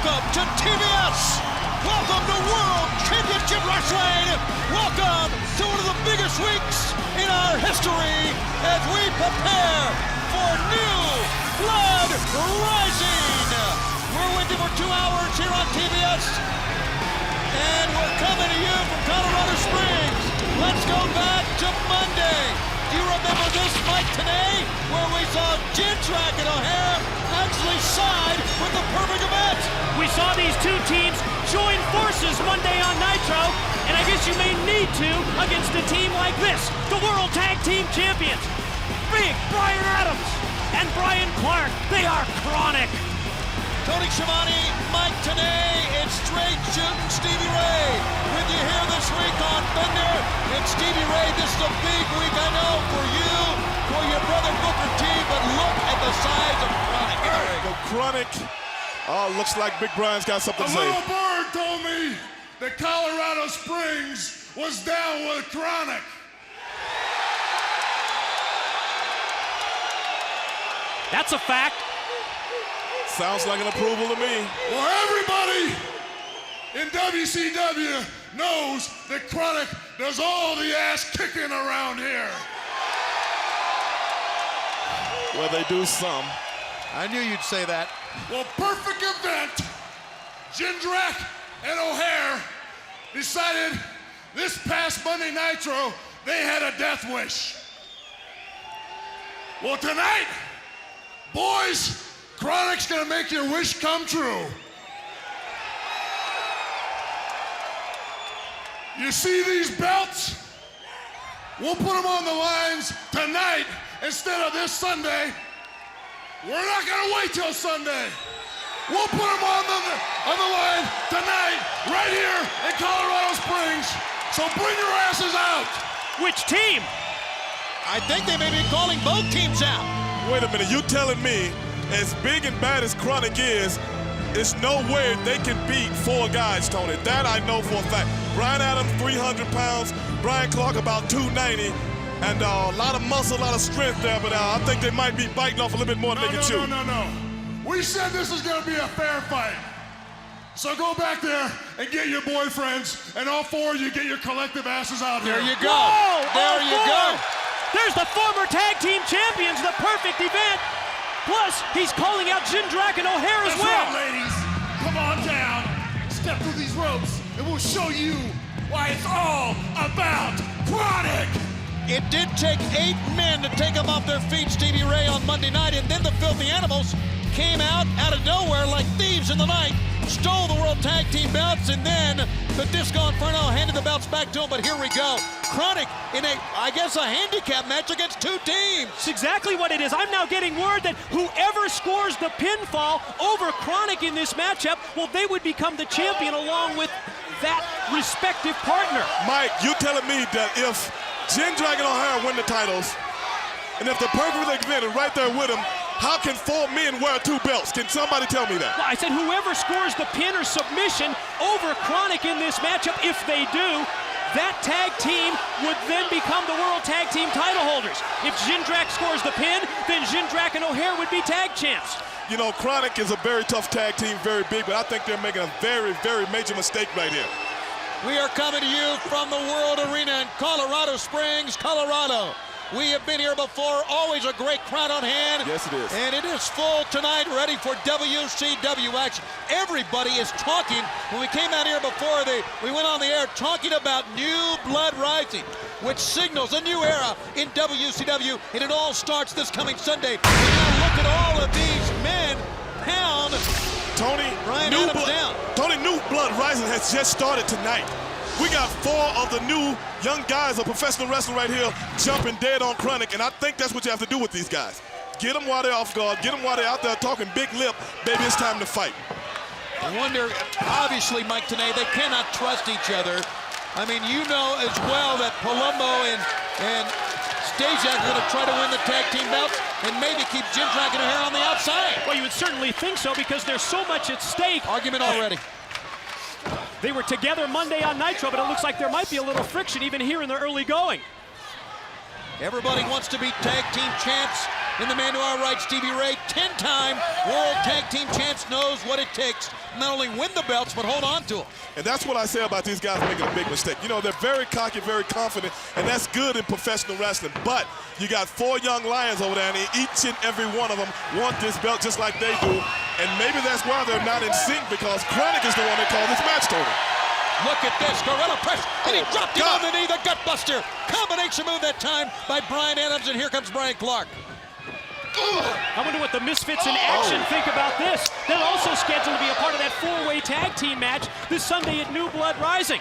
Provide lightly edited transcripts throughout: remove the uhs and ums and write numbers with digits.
Welcome to TBS. Welcome to World Championship Wrestling. Welcome to one of the biggest weeks in our history as we prepare for New Blood Rising. We're with you for 2 hours here on TBS, and we're coming to you from Colorado Springs. Let's go back to Monday. Do you remember this fight today, where we saw Jindrak and O'Haire actually side with the perfect event? We saw these two teams join forces Monday on Nitro, and I guess you may need to against a team like this, the World Tag Team Champions. Big Brian Adams and Brian Clark, they are chronic. Tony Schiavone, Mike Tenay, and Straight Shooting Stevie Ray. With you here this week on Thunder. And Stevie Ray, this is a big week, I know, for you, for your brother Booker T, but look at the size of Chronic. The Chronic, looks like Big Brian's got something to say. A little bird told me that Colorado Springs was down with Chronic. That's a fact. Sounds like an approval to me. Well, everybody in WCW knows that Chronic does all the ass kicking around here. Well, they do some. I knew you'd say that. Well, perfect event. Jindrak and O'Haire decided this past Monday Nitro they had a death wish. Well, tonight, boys, Chronic's gonna make your wish come true. You see these belts? We'll put them on the lines tonight instead of this Sunday. We're not gonna wait till Sunday. We'll put them on the line tonight, right here in Colorado Springs. So bring your asses out. Which team? I think they may be calling both teams out. Wait a minute, you telling me as big and bad as Chronic is, there's no way they can beat 4 guys, Tony. That I know for a fact. Brian Adams, 300 pounds. Brian Clark, about 290. And a lot of muscle, a lot of strength there, but I think they might be biting off a little bit more than they can chew. No. We said this is gonna be a fair fight. So go back there and get your boyfriends, and all 4 of you get your collective asses out here. There you go. Whoa, there you go. There's the former tag team champions, the perfect event. Plus, he's calling out Jindrak and O'Haire as That's well. right, ladies. Come on down, step through these ropes, and we'll show you why it's all about Chronic. It did take 8 men to take them off their feet, Stevie Ray, on Monday night, and then the Filthy Animals came out of nowhere like thieves in the night, stole the World Tag Team belts, and then the Disco Inferno handed the belts back to them. But here we go. Chronic in I guess a handicap match against 2 teams. That's exactly what it is. I'm now getting word that whoever scores the pinfall over Chronic in this matchup, well, they would become the champion along with that respective partner. Mike, you telling me that if Jindrak and O'Haire win the titles, and if the perfect event is right there with them, how can 4 men wear 2 belts? Can somebody tell me that? Well, I said whoever scores the pin or submission over Chronic in this matchup, if they do, that tag team would then become the World Tag Team title holders. If Jindrak scores the pin, then Jindrak and O'Haire would be tag champs. You know, Chronic is a very tough tag team, very big, but I think they're making a very, very major mistake right here. We are coming to you from the World Arena in Colorado Springs, Colorado. We have been here before, always a great crowd on hand. Yes, it is. And it is full tonight, ready for WCW action. Everybody is talking. When we came out here before, we went on the air talking about New Blood Rising, which signals a new era in WCW, and it all starts this coming Sunday. And now look at all of these men pound Tony, Brian Adams down. Tony, New Blood Rising has just started tonight. We got 4 of the new young guys of professional wrestling right here jumping dead on Chronic, and I think that's what you have to do with these guys. Get them while they're off guard, get them while they're out there talking big lip. Baby, it's time to fight. I wonder, obviously, Mike Tenay, they cannot trust each other. I mean, you know as well that Palumbo and Stasiak are going to try to win the tag team belts and maybe keep Jindrak and O'Haire on the outside. Well, you would certainly think so because there's so much at stake. Argument already. They were together Monday on Nitro, but it looks like there might be a little friction even here in the early going. Everybody wants to be tag team champs. In the man to our right, Stevie Ray, 10-time World Tag Team Champs, knows what it takes to not only win the belts, but hold on to them. And that's what I say about these guys making a big mistake. You know, they're very cocky, very confident, and that's good in professional wrestling. But you got 4 young lions over there, and each and every one of them want this belt just like they do. And maybe that's why they're not in sync, because Chronic is the one that called this match, Tony. Look at this, Gorilla Press, and he dropped him on the knee, the Gutbuster. Combination move that time by Bryan Adams, and here comes Brian Clark. I wonder what the Misfits in Action think about this. They're also scheduled to be a part of that 4-way tag team match this Sunday at New Blood Rising.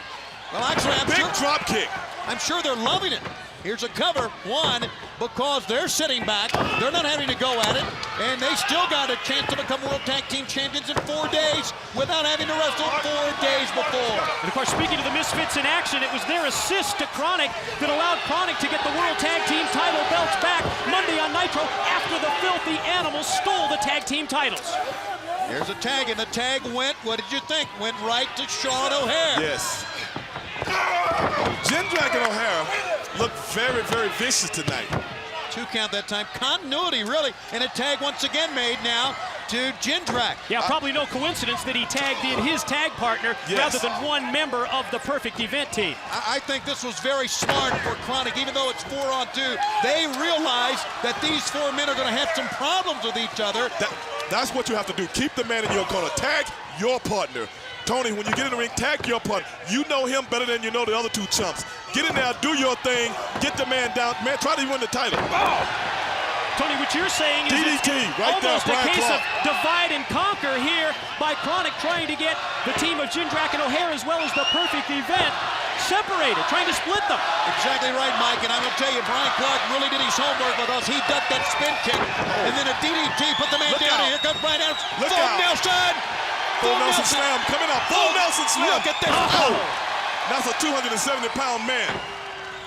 Well, actually, Big drop kick. I'm sure they're loving it. Here's a cover, one, because they're sitting back. They're not having to go at it, and they still got a chance to become World Tag Team Champions in 4 days without having to wrestle 4 days before. And of course, speaking of the Misfits in Action, it was their assist to Chronic that allowed Chronic to get the World Tag Team title belts back Monday on Nitro after the Filthy Animals stole the tag team titles. Here's a tag, and the tag went, what did you think? Went right to Sean O'Haire. Yes. Jindrak and O'Haire look very, very vicious tonight. 2 count that time. Continuity, really. And a tag once again made now to Jindrak. Yeah, probably no coincidence that he tagged in his tag partner rather than one member of the Perfect Event team. I think this was very smart for Chronic, even though it's 4-on-2. They realize that these 4 men are going to have some problems with each other. That's what you have to do. Keep the man in your corner. Tag your partner. Tony, when you get in the ring, tag your partner. You know him better than you know the other 2 chumps. Get in there, do your thing, get the man down. Man, try to win the title. Oh! Tony, what you're saying is DDT, right there, almost a Brian case Clark. of divide and conquer here by Chronic trying to get the team of Jindrak and O'Haire as well as the Perfect Event separated, trying to split them. Exactly right, Mike, and I'm going to tell you, Brian Clark really did his homework because he ducked that spin kick, and then a DDT put the man down, and here comes Brian Adams. Look Full out. Nelson! Full Nelson slam coming up. Full Nelson slam. Look at this. Oh. That's a 270-pound man.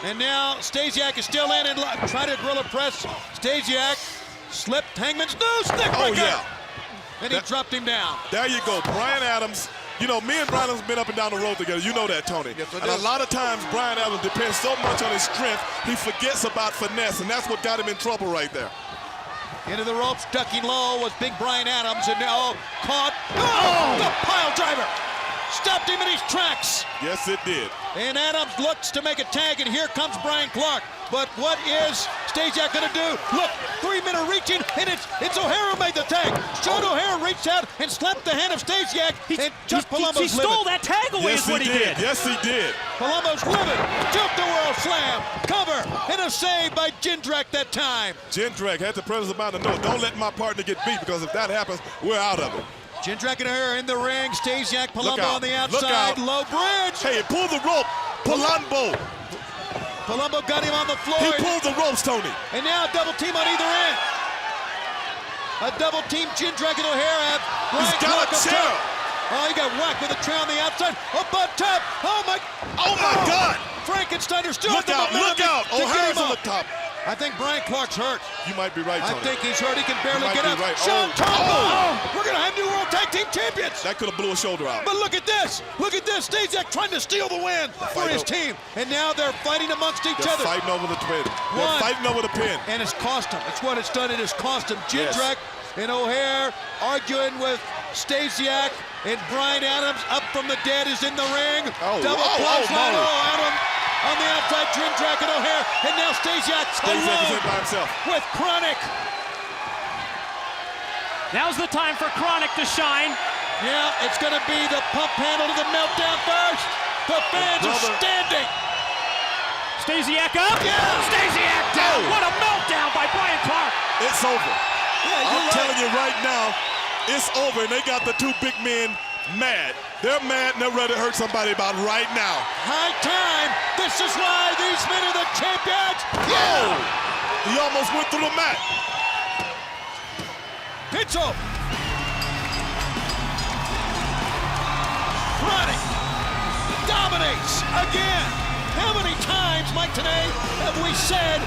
And now Stasiak is still in and trying to gorilla press. Stasiak slipped Hangman's nose. Oh, yeah. And he dropped him down. There you go. Bryan Adams. You know, me and Bryan Adams have been up and down the road together. You know that, Tony. Yes, I and do. a lot of times, Bryan Adams depends so much on his strength, he forgets about finesse, and that's what got him in trouble right there. Into the ropes, ducking low was big Bryan Adams, and now caught. Oh, the pile driver. Stopped him in his tracks. Yes, it did. And Adams looks to make a tag, and here comes Brian Clark. But what is Stasiak going to do? Look, 3-men are reaching, and it's O'Haire who made the tag. Sean O'Haire reached out and slapped the hand of Stasiak, and just Palumbo's He stole that tag away Yes, is what he he did. Yes, he did. Palumbo's livid. Tilt-the-world slam. Cover, and a save by Jindrak that time. Jindrak had the presence of mind to know, don't let my partner get beat, because if that happens, we're out of it. Jindrak and O'Haire in the ring. Stasiak, Look Palumbo out. on the Look outside. out. Low bridge. Hey, pull the rope. Palumbo. Palumbo got him on the floor. He pulled the ropes, Tony. And now a double team on either end. A double team Jindrak and O'Haire have. He's Brian got Clark a up chair. top. Oh, he got whacked with a chair on the outside. Up on top. Oh, my God. Frankensteiner still Look at the out, look momentum out. to get O'Haire's him on up. the top. I think Brian Clark's hurt. You might be right, I Tony. think he's hurt. He can barely might get be up. right. Sean Oh. Tombo. Oh. We're going to have new World Tag Team Champions. That could have blew a shoulder out. But look at this. Look at this. Stasiak trying to steal the win for his team. And now they're fighting amongst each They're other. fighting over the pin. One. They're fighting over the pin. And it's cost him. It's what it's done. It has cost him. Yes. Jindrak and O'Haire arguing with Stasiak. And Bryan Adams up from the dead is in the ring. Double clothesline. Adam on the outside. Jindrak and O'Haire. And now Stasiak Stasiak is in by alone himself. with Chronic. Now's the time for Chronic to shine. Yeah, it's going to be the pump handle to the meltdown first. The fans are standing. Stasiak up. Yeah. Stasiak down. Oh. What a meltdown by Brian Clark. It's over. Yeah, I'm telling you right now, it's over, and they got the 2 big men mad. They're mad and they're ready to hurt somebody about right now. High time. This is why these men are the champions. Oh! He almost went through the mat. It's over. Chronic dominates again. How many times, Mike, today have we said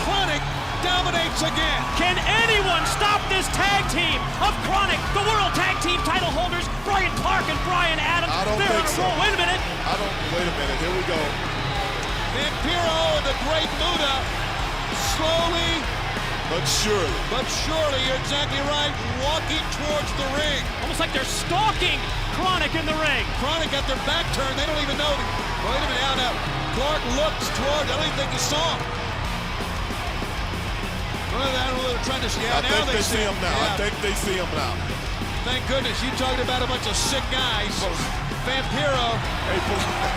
Chronic dominates again? Can anyone stop this tag team of Chronic, the World Tag Team title holders, Brian Clark and Bryan Adams? I don't They're think on a so. roll. Wait a minute. Wait a minute, here we go. Vampiro and the Great Muta slowly But surely. But surely, you're exactly right, walking towards the ring. Almost like they're stalking Chronic in the ring. Chronic got their back turned. They don't even know. Wait a minute, now. Clark looks toward. I don't even think he saw him. Well, I don't know what they're trying to see. I think they see him now. Yeah. I think they see him now. Thank goodness. You talking about a bunch of sick guys. Vampiro.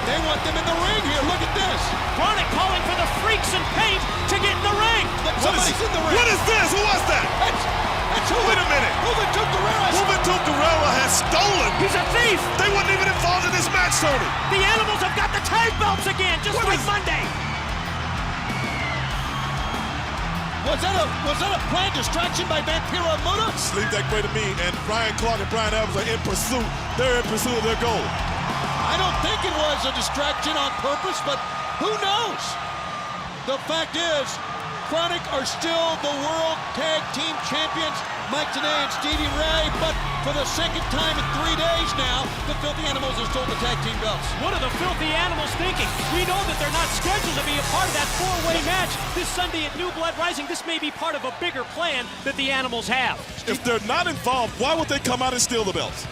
They want them in the ring here. Look at this. Chronic calling for the freaks in paint to get in the ring. Look, somebody's in the ring. What is this? Who was that? That's Wait a minute. Juventud Guerrera. Juventud Guerrera has stolen. He's a thief. They weren't even involved in this match, Tony. The Animals have got the tag belts again, just like Monday. Was that a planned distraction by Vampiro and Muta? Leave that way to me. And Brian Clark and Brian Adams are in pursuit. They're in pursuit of their goal. I don't think it was a distraction on purpose, but who knows? The fact is, Chronic are still the World Tag Team Champions, Mike Tenay and Stevie Ray, but for the second time in 3 days now, the Filthy Animals have stolen the tag team belts. What are the Filthy Animals thinking? We know that they're not scheduled to be a part of that four-way match this Sunday at New Blood Rising. This may be part of a bigger plan that the Animals have. If they're not involved, why would they come out and steal the belts?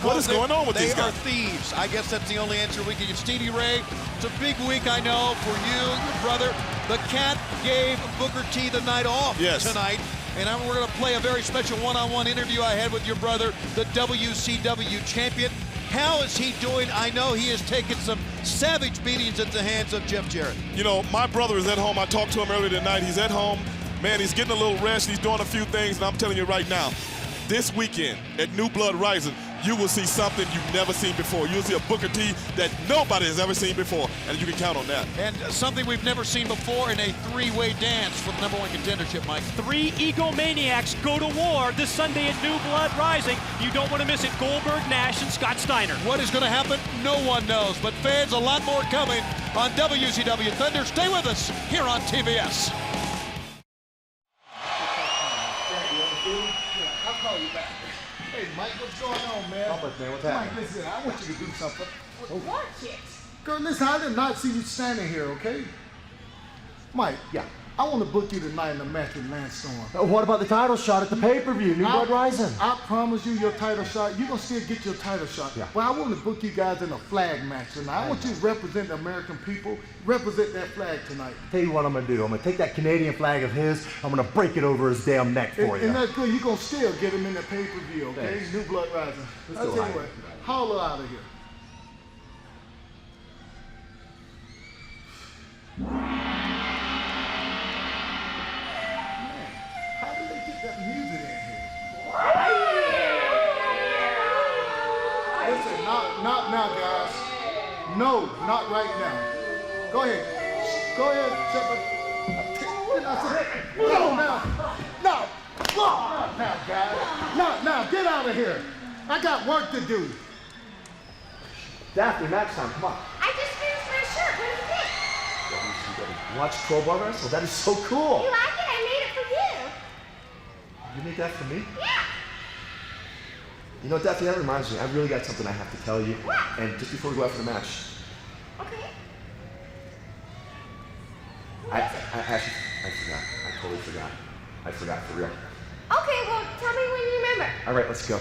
What is going on with these guys? They are thieves. I guess that's the only answer we can give. Stevie Ray, it's a big week, I know, for you, your brother. The Cat gave Booker T the night off tonight. And we're going to play a very special one-on-one interview I had with your brother, the WCW champion. How is he doing? I know he has taken some savage beatings at the hands of Jeff Jarrett. You know, my brother is at home. I talked to him earlier tonight. He's at home. Man, he's getting a little rest. He's doing a few things, and I'm telling you right now, this weekend at New Blood Rising, you will see something you've never seen before. You'll see a Booker T that nobody has ever seen before, and you can count on that. And something we've never seen before in a three-way dance for the #1 contendership, Mike. 3 egomaniacs go to war this Sunday at New Blood Rising. You don't want to miss it. Goldberg, Nash, and Scott Steiner. What is going to happen? No one knows. But fans, a lot more coming on WCW Thunder. Stay with us here on TBS. I'll call you back. Hey, Mike, what's going on, man? How much, man? What's happening? Mike, listen, I want you to do something. What shit? Girl, listen, I did not see you standing here, okay? Mike, Yeah. I want to book you tonight in a match with Lance Storm. What about the title shot at the pay-per-view, New Blood Rising? I promise you your title shot. You're going to still get your title shot. Yeah. Well, I want to book you guys in a flag match tonight. I want you to represent the American people, represent that flag tonight. Tell you what I'm gonna do. I'm gonna take that Canadian flag of his, I'm gonna break it over his damn neck for you. And that's good. You're going to still get him in the pay-per-view, okay? Thanks. New Blood Rising. Let's I'll go tell high. you what, holler out of here. How did they get that music in here? Listen, not now, guys. No, not right now. Go ahead. Go ahead, Shepard. No, now. No. Not now, guys. Not now. Get out of here. I got work to do. Daphne, match time, come on. I just finished my shirt. What do you think? WCW. Watch Crowbar wrestle? That is so cool. You like it? I made it for you. You made that for me? Yeah. You know, Daphne, that reminds me, I really got something I have to tell you. What? And just before we go out for the match, Okay. I actually, I forgot. I totally forgot. I forgot for real. Okay, well, tell me when you remember. All right, let's go.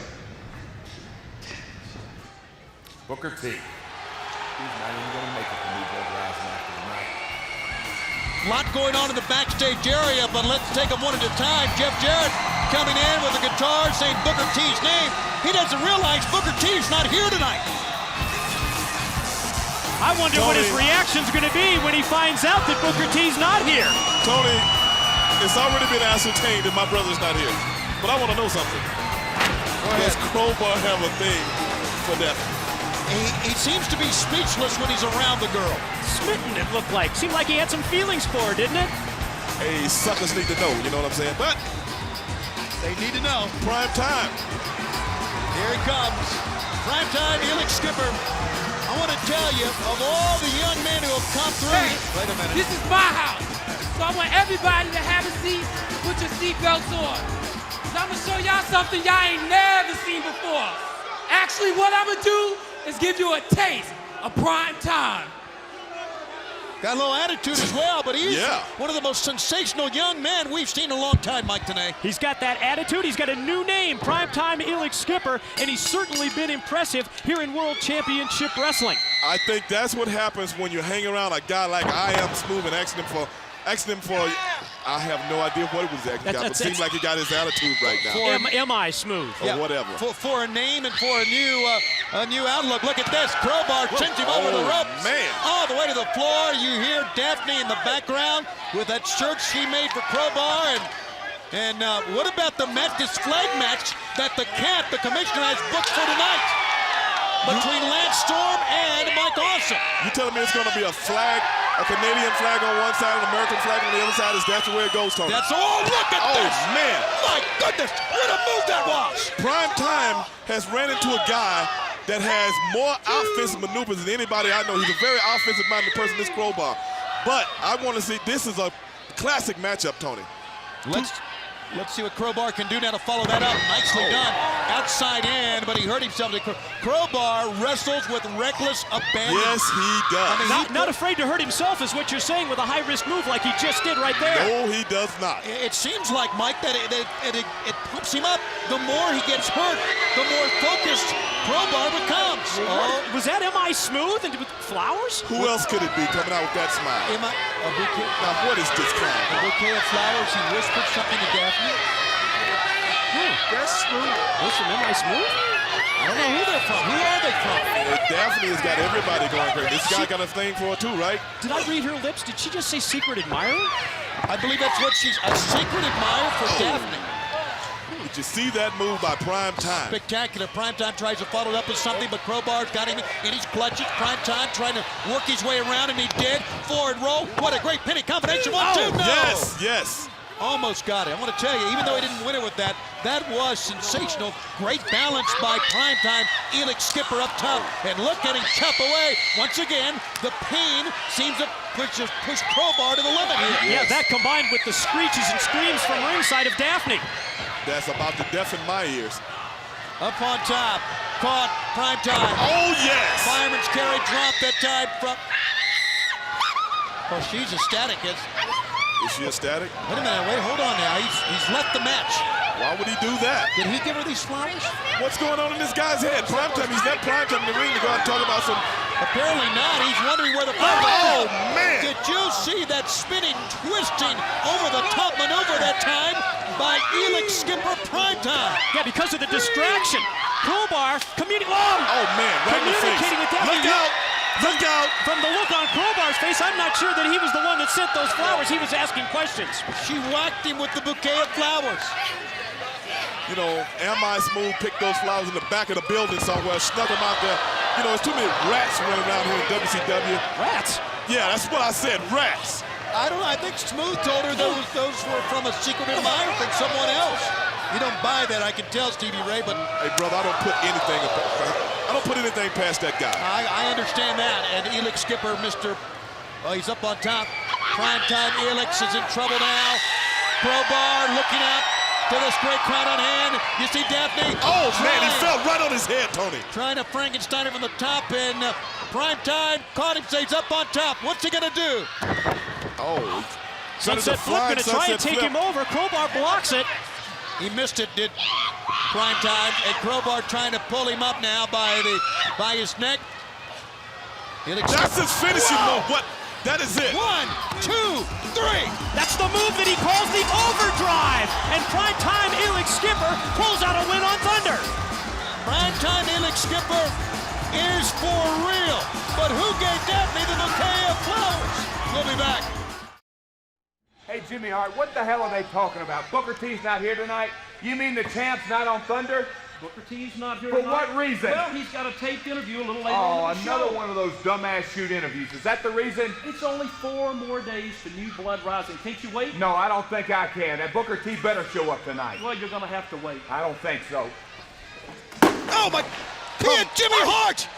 Booker T. He's not even going to make it to New Blood Rising after tonight. Lot going on in the backstage area, but let's take them one at a time. Jeff Jarrett coming in with a guitar saying Booker T's name. He doesn't realize Booker T's not here tonight. I wonder what his reaction's going to be when he finds out that Booker T's not here. Tony, it's already been ascertained that my brother's not here. But I want to know something. Does Crowbar have a thing for that? He seems to be speechless when he's around the girl. Smitten, it looked like. Seemed like he had some feelings for her, didn't it? Hey, suckers need to know, you know what I'm saying? But They need to know. prime time. Here he comes. Primetime Helix Skipper. I want to tell you, of all the young men who have come through. Hey, Wait a minute. this is my house. So I want everybody to have a seat, put your seatbelts on. So I'm gonna show y'all something y'all ain't never seen before. Actually, what I'm gonna do is give you a taste of prime time. Got a little attitude as well, but he's Yeah. one of the most sensational young men we've seen in a long time, Mike Tenay. He's got that attitude. He's got a new name, Primetime Elix Skipper, and he's certainly been impressive here in World Championship Wrestling. I think that's what happens when you hang around a guy like I Am Smooth and asking him for, I have no idea what it was asking guy, but it seems like he got his attitude right now. Am I Smooth? Or whatever. For a name and for a new outlook. Look at this. Crowbar sends him over the ropes. Man. All the way to the floor. You hear Daphne in the background with that shirt she made for Crowbar. And what about the match, this flag match that the commissioner has booked for tonight between Lance Storm and Mike Awesome? You telling me it's going to be a flag, a Canadian flag on one side, an American flag on the other side? Is that the way it goes, Tony? That's all. Look at this. Oh, man. My goodness. What a move that was. Prime Time has ran into a guy that has more offensive maneuvers than anybody I know. He's a very offensive-minded person, this Crowbar. But I want to see, this is a classic matchup, Tony. Let's see what Crowbar can do now to follow that up. Nicely done. Outside in, but he hurt himself. Crowbar wrestles with reckless abandon. Yes, he does. Not afraid to hurt himself is what you're saying with a high-risk move like he just did right there. No, he does not. It seems like, Mike, that it pumps him up. The more he gets hurt, the more focused Crowbar becomes. Was that M.I. Smooth and with flowers? Who else could it be coming out with that smile? A bouquet, Now, what is this clown? a bouquet of flowers. He whispered something to Daphne. That's Smooth. Those from M.I. Smooth? I don't know who they're from. Who are they from? Daphne has got everybody going crazy. This guy got a thing for her too, right? Did I read her lips? Did she just say secret admirer? I believe that's what she's, a secret admirer for Daphne. Did you see that move by Prime Time? Spectacular. Primetime tries to follow it up with something, but Crowbar's got him in his clutches. Primetime trying to work his way around, and he did. Forward roll. What a great penny combination. 1, 2, no! Yes. Almost got it. I want to tell you, even though he didn't win it with that, that was sensational. Great balance by Primetime. Elix Skipper up top, and look at him chop away. Once again, the pain seems to push Crowbar to the limit here. Yeah, that combined with the screeches and screams from ringside of Daphne. That's about to deafen my ears. Up on top, caught Primetime. Oh, yes! Fireman's carry drop that time from... Oh, she's ecstatic. Is she ecstatic? Wait a minute, hold on now. He's left the match. Why would he do that? Did he give her these flowers? What's going on in this guy's head? Primetime, he's left Primetime in the ring to go out and talk about some... Apparently not. He's wondering where the flowers Oh, are. man! Did you see that spinning, twisting, over-the-top maneuver that time by Elix Skipper Primetime? Yeah, because of the distraction. Crowbar communicating. Oh, man, right in the face. Communicating with Daphne. Look out! Look out! From the look on Crowbar's face, I'm not sure that he was the one that sent those flowers. He was asking questions. She whacked him with the bouquet of flowers. You know, M.I. Smooth picked those flowers in the back of the building somewhere, snuck them out there. You know, there's too many rats running around here in WCW. Rats? Yeah, that's what I said, rats. I don't know. I think Smooth told her those were from a secret admirer from someone else. You don't buy that, I can tell, Stevie Ray, but... Hey, brother, I don't put anything past that guy. I understand that. And Elix Skipper, he's up on top. Primetime Elix is in trouble now. Crowbar looking out to this great crowd on hand. You see Daphne? Oh, man, he fell right on his head, Tony. Trying to Frankenstein it from the top, and Primetime caught him, so he's up on top. What's he gonna do? Oh, Sunset Flip going to try and take him over. Crowbar blocks it. He missed it, did Primetime, and Crowbar trying to pull him up now by his neck. That's his finishing move. What? That is it. 1, 2, 3. That's the move that he calls the overdrive. And Primetime Elix Skipper pulls out a win on Thunder. Primetime Elix Skipper is for real. But who gave Daphne the bouquet of flowers? We'll be back. Hey, Jimmy Hart, what the hell are they talking about? Booker T's not here tonight? You mean the champ's not on Thunder? Booker T's not here For tonight. what reason? Well, he's got a taped interview a little later Oh, on in the show. another one of those dumbass shoot interviews. Is that the reason? It's only 4 more days to New Blood Rising. Can't you wait? No, I don't think I can. That Booker T better show up tonight. Well, you're going to have to wait. I don't think so. Oh, my. He had Jimmy Hart.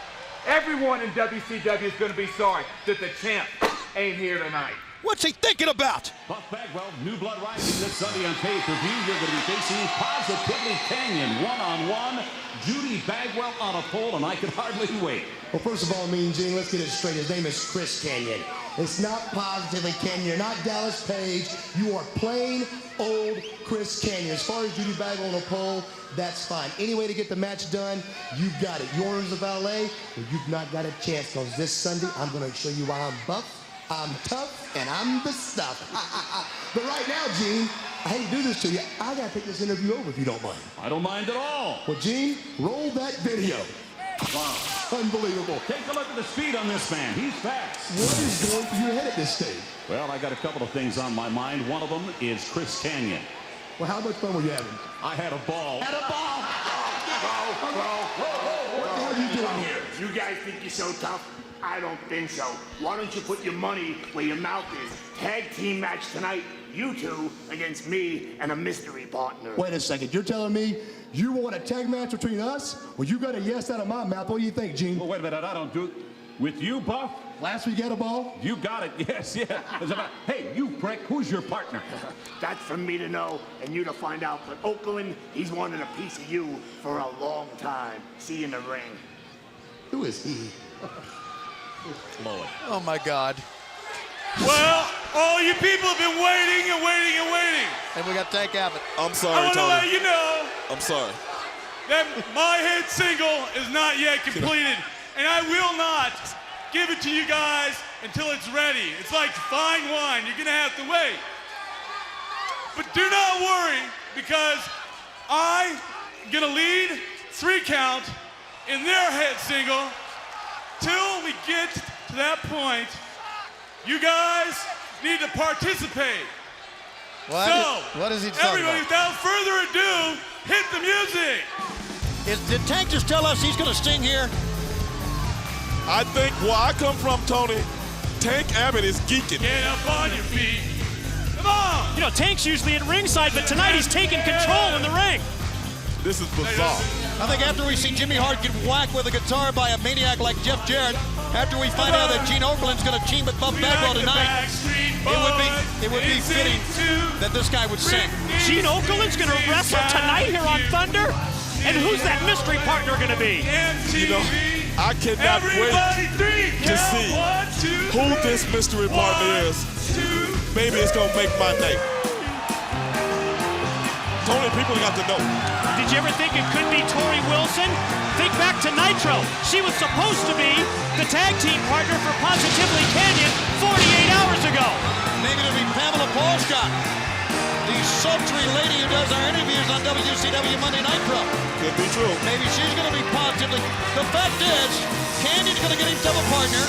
Everyone in WCW is going to be sorry that the champ ain't here tonight. What's he thinking about? Buck Bagwell, New Blood Rising this Sunday on pay-per-view. You're going to be facing Positively Canyon one-on-one. Judy Bagwell on a pole, and I could hardly wait. Well, first of all, Mean Gene, let's get it straight. His name is Chris Canyon. It's not Positively Canyon. You're not Dallas Page. You are plain old Chris Canyon. As far as Judy Bagwell on a pole, that's fine. Any way to get the match done, you've got it. You're in the valet, but you've not got a chance, because this Sunday, I'm going to show you why I'm buff, I'm tough, and I'm the stuff. But right now, Gene, I hate to do this to you. I got to take this interview over if you don't mind. I don't mind at all. Well, Gene, roll that video. Wow. Unbelievable. Take a look at the speed on this man. He's fast. What is going through your head at this stage? Well, I got a couple of things on my mind. One of them is Chris Canyon. Well, how much fun were you having? I had a ball. Had a ball! What the hell are you doing here? You guys think you're so tough? I don't think so. Why don't you put your money where your mouth is? Tag team match tonight, you two against me and a mystery partner. Wait a second, you're telling me you want a tag match between us? Well, you got a yes out of my mouth. What do you think, Gene? Well, wait a minute, I don't do it. With you, Buff? Last week you had a ball? You got it, yes, yeah. Hey, you prick, who's your partner? That's for me to know and you to find out. But Okerlund, he's wanted a piece of you for a long time. See you in the ring. Who is he? Lloyd. Oh, my God. Well, all you people have been waiting and waiting and waiting. And we got Tank Abbott. I'm I sorry, want to Tony. let you know I'm sorry. that my hit single is not yet completed, and I will not give it to you guys until it's ready. It's like fine wine. You're going to have to wait. But do not worry, because I'm going to lead 3 count in their hit single till we get to that point. You guys need to participate. What is he talking everybody, about? without further ado, hit the music. Did Tank just tell us he's going to sting here? I think where I come from, Tony, Tank Abbott is geeking. Get up on your feet. Come on. You know, Tank's usually at ringside, but tonight he's taking control in the ring. This is bizarre. I think after we see Jimmy Hart get whacked with a guitar by a maniac like Jeff Jarrett, after we find out that Gene Okerlund's going to team with Buff Bagwell tonight, it would be fitting that this guy would sing. Gene Okerlund's going to wrestle tonight here on Thunder? And who's that mystery partner going to be? You know, I cannot wait to see who this mystery partner is. Maybe it's going to make my night. Tony, people got to know. Did you ever think it could be Tori Wilson? Think back to Nitro. She was supposed to be the tag team partner for Positively Canyon 48 hours ago. Maybe it'll be Pamela Paulscott, the sultry lady who does our interviews on WCW Monday Nitro. Could be true. Maybe she's going to be Positively. The fact is, Canyon's going to get himself a partner,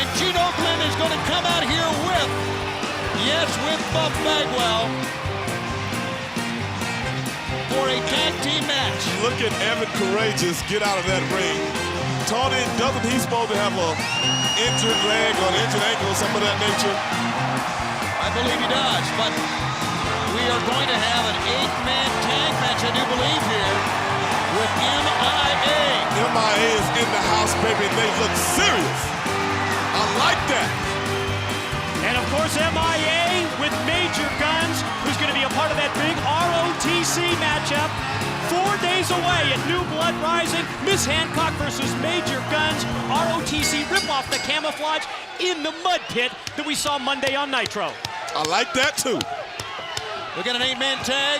and Gene Okerlund is going to come out here with Buff Bagwell for a tag team match. Look at Evan Courageous get out of that ring. Tony, doesn't he supposed to have an injured leg or an injured ankle or something of that nature? I believe he does, but we are going to have an 8-man tag match, I do believe, here with MIA. MIA is in the house, baby, and they look serious. I like that. And of course, MIA with Major Guns, who's going to be a part of that big ROTC matchup 4 days away at New Blood Rising. Miss Hancock versus Major Guns. ROTC rip off the camouflage in the mud pit that we saw Monday on Nitro. I like that too. We got an 8-man tag.